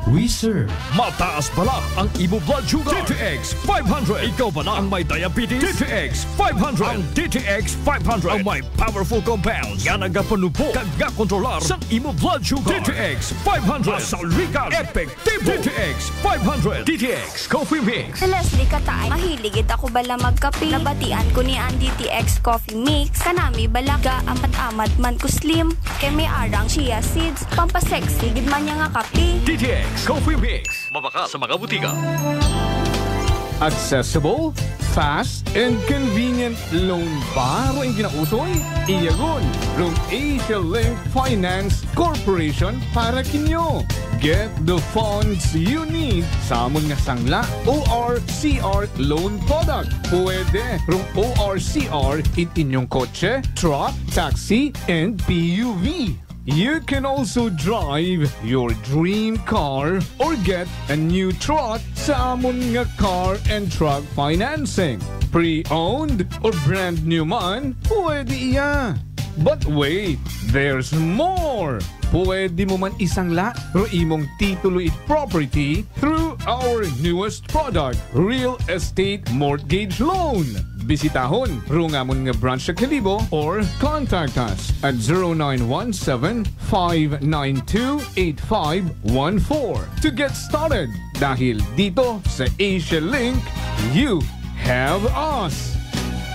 we serve. Mataas pala ang imo blood sugar. DTX 500. Ikaw ba na ang may diabetes? DTX 500. Ang DTX 500 ang may powerful compounds nga nagapanupo kag kontrolar sa imo blood sugar. DTX 500. Masalikan. Epektibo. DTX 500. DTX Coffee Mix. Sa Leslie Katay, mahiligid ako bala magkape. Nabatian ko ni ang DTX Coffee Mix. Kanami balaga amat-amat man ko slim. Kay may arang chia seeds. Pampasexy, gid man niya nga kape. DTX Coffee Mix. Mabaka sa mga butika. Accessible, fast, and convenient loan ba ang ginausoy? Iyagon, from Asia Link Finance Corporation para kinyo. Get the funds you need sa amon nga sangla ORCR loan product. Pwede from ORCR in inyong kotse, truck, taxi, and PUV. You can also drive your dream car or get a new truck sa amon nga car and truck financing. Pre-owned or brand new man, pwede iya. But wait, there's more! Pwede mo man isangla ro imong titulo it property through our newest product, Real Estate Mortgage Loan. Bisitahon rungamon nga branch sa Kalibo or contact us at 0917-592-8514 to get started. Dahil dito sa Asia Link, you have us.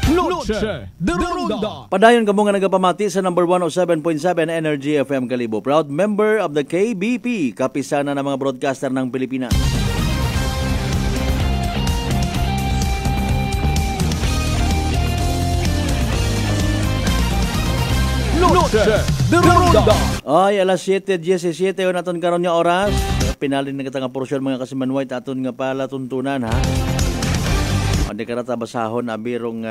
Noche de Ronda. Padayon kamo nga nagapamati sa number 107.7 Energy FM Kalibo. Proud member of the KBP, kapisana ng mga broadcaster ng Pilipinas. Noche de Ronda. Ay, alas 7:17 yun aton karon nga oras. Pinalin na kita nga porsyon mga kasimanway aton nga pala tuntunan ha. Hindi ka natabasahon na birong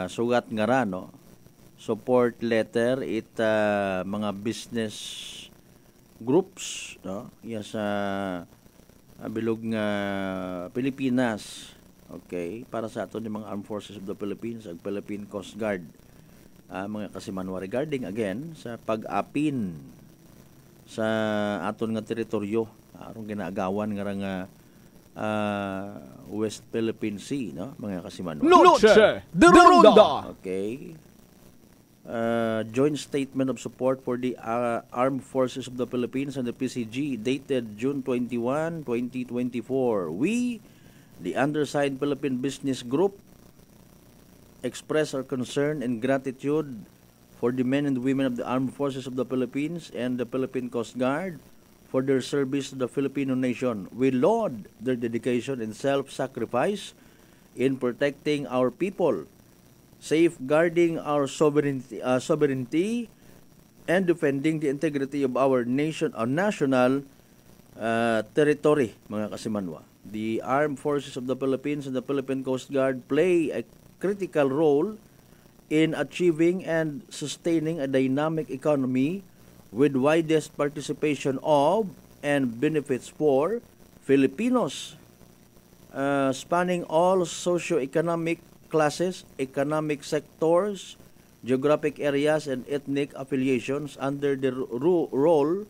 sugat nga ra, no? Support letter it mga business groups, no? Iya sa bilog nga Pilipinas. Okay, para sa aton yung mga Armed Forces of the Philippines, ang Philippine Coast Guard. Mga kasimanwa regarding again sa pag-apin sa aton nga teritoryo, aron ginaagawan nga West Philippine Sea, no? Mga kasimanwa. Noche de Ronda. Okay. Joint statement of support for the Armed Forces of the Philippines and the PCG dated June 21, 2024. We, the undersigned Philippine Business Group, express our concern and gratitude for the men and women of the Armed Forces of the Philippines and the Philippine Coast Guard for their service to the Filipino nation. We laud their dedication and self-sacrifice in protecting our people, safeguarding our sovereignty, and defending the integrity of our nation, our national territory, mga kasimanwa. The Armed Forces of the Philippines and the Philippine Coast Guard play a critical role in achieving and sustaining a dynamic economy with widest participation of and benefits for Filipinos, spanning all socio-economic classes, economic sectors, geographic areas, and ethnic affiliations under the role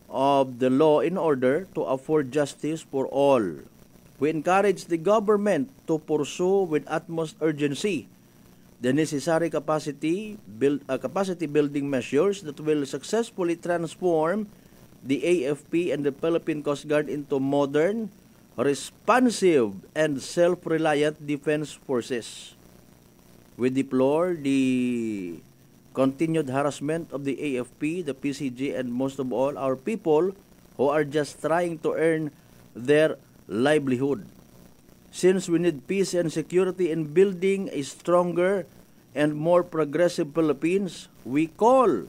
of the law in order to afford justice for all. We encourage the government to pursue with utmost urgency the necessary capacity building measures that will successfully transform the AFP and the Philippine Coast Guard into modern, responsive, and self-reliant defense forces. We deplore the continued harassment of the AFP, the PCG, and most of all our people who are just trying to earn their livelihood. Since we need peace and security in building a stronger and more progressive Philippines, we call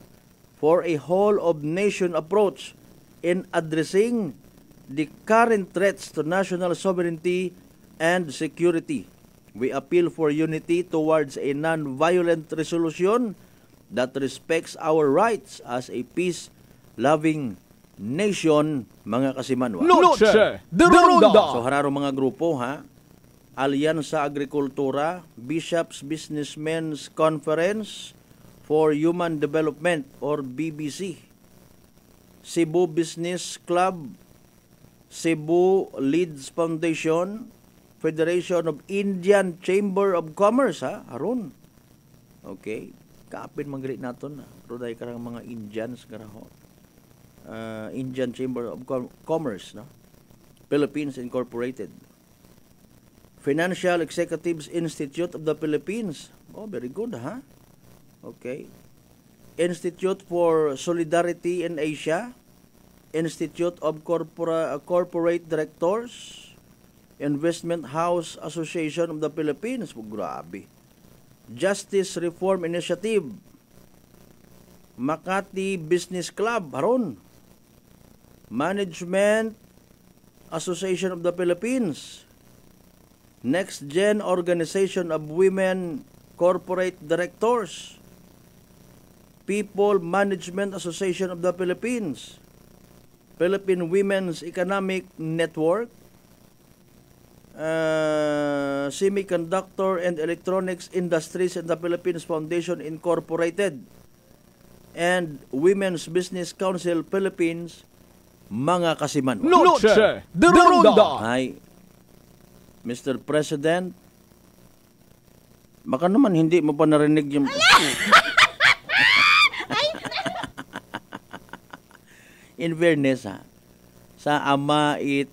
for a whole-of-nation approach in addressing the current threats to national sovereignty and security. We appeal for unity towards a non-violent resolution that respects our rights as a peace-loving nation, mga kasimanwa. Noche de Ronda. So hararo mga grupo ha. Alyansa Agrikultura, Bishops Businessmen's Conference for Human Development or BBC, Cebu Business Club, Cebu Leads Foundation, Federation of Indian Chamber of Commerce, ha? Aron. Okay. Kaapin manggali naton. Pero dahil karang mga Indians, karaho. Indian Chamber of Commerce, no? Philippines Incorporated. Financial Executives Institute of the Philippines. Oh, very good, ha? Okay. Institute for Solidarity in Asia. Institute of Corporate Directors. Investment House Association of the Philippines. Oh, grabe. Justice Reform Initiative. Makati Business Club. Haron. Management Association of the Philippines. Next Gen Organization of Women Corporate Directors. People Management Association of the Philippines. Philippine Women's Economic Network. Semiconductor and Electronics Industries in the Philippines Foundation Incorporated. And Women's Business Council Philippines. Mga kasiman. Noche de Ronda. Ay, Mr. President, baka naman hindi mo pa narinig yung... In fairness, ha, sa Amait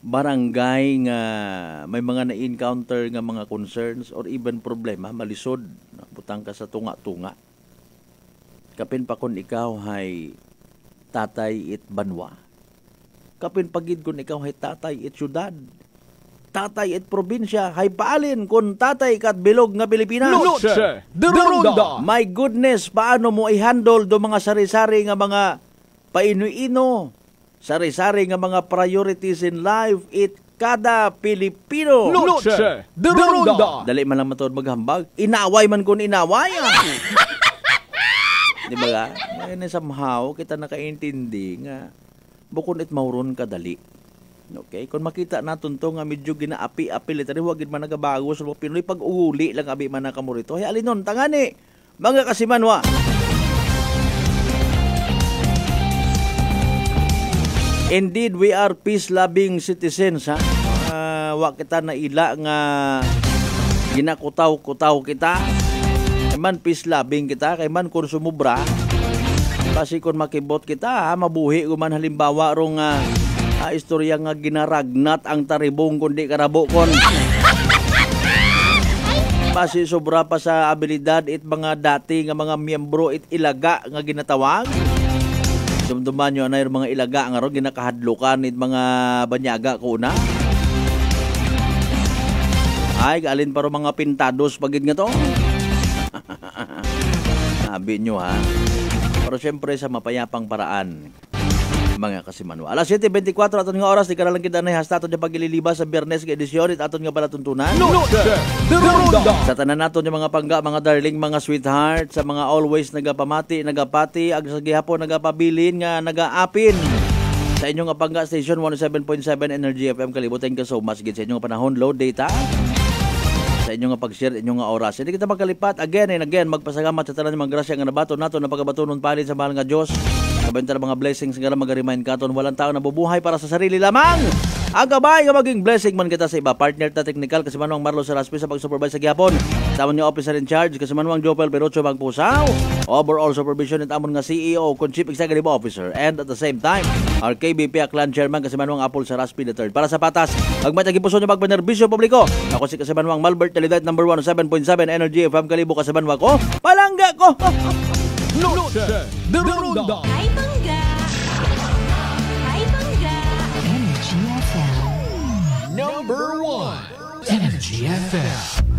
barangay nga may mga na-encounter nga mga concerns or even problema, malisod, butang ka sa tunga-tunga. Kapin pa kung ikaw ay tatay it banwa. Kapin pagid kung ikaw ay tatay it syudad. Tatay it probinsya. Hay paalin kung tatay kat bilog nga Pilipinas. Noche de Ronda. My goodness, paano mo i-handle do mga sari-sari nga mga painu-ino, sari-sari nga mga priorities in life, it kada Pilipino. Noche de Ronda. Dali man lang matod maghambag. Inaway man kung inaway. Di ba ga? Ngayon somehow, kita nakaintindi nga bukod it mauron kadali. Okay? Kung makita natin to nga medyo ginaapi-api, litari, huwag man nagabago sa mga Pinoy, pag-uuli lang abi man nakamurito. Hay alinon, tangani, mga kasimanwa. Indeed, we are peace-loving citizens, ha? Wag kita na ila nga ginakutaw-kutaw kita. Kay man peace-loving kita, kay man kung sumubra, kasi kung makibot kita, ha? Mabuhi kuman halimbawa rong istorya nga ginaragnat ang taribong kundi karabo kon. Kasi sobra pa sa abilidad it mga dati nga mga miyembro it ilaga nga ginatawag. Dumduman nyo na yung mga ilaga nga ron ginakahadlukan it mga banyaga ko na. Ay, alin pa ro mga pintados pagid nga to. Sabi nyo, ha. Pero syempre sa mapayapang paraan, mga kasimanwa. Alas 7:24 aton nga oras, di ka na lang kita na hasta aton yung pagililiba sa Biyernes ka edisyon, at aton nga palatuntunan. Noche de Ronda. Sa tanan naton yung mga pangga, mga darling, mga sweetheart, sa mga always nagapamati, nagapati, ag sa gihapon nagapabilin nga nagaapin. Sa inyong nga pangga station 107.7 Energy FM Kalibo. Thank you so much gid sa inyong panahon, load data. Sa inyong nga pag-share, inyong nga oras. Hindi kita magkalipat again and again, magpasalamat sa tanan ng mga grasya nga nabato nato na pagabatunon palin sa mahal nga Dios. Kabenta ng mga blessings nga mag-remind katon walang tao na bubuhay para sa sarili lamang. Ang gabay nga maging blessing man kita sa iba. Partner ta technical kasi manuang Marlo Saraspi sa pag-supervise sa gihapon. Tama niyo officer in charge kasi manuang Jopel Perocho Magpusaw. Overall supervision at amon nga CEO kung Chief Executive Officer. And at the same time, our KBP Aklan Chairman kasi manuang Apple Saraspi III. Para sa patas, magmatagi puso niyo magbenerbisyo publiko. Ako si kasi manuang Malbert Talidad number 107.7 Energy FM Kalibo kasi manuang ko. Palangga ko! Noche de Ronda. Hi, Bangga! Hi, Bangga! Energy FM. Number 1. Energy FM.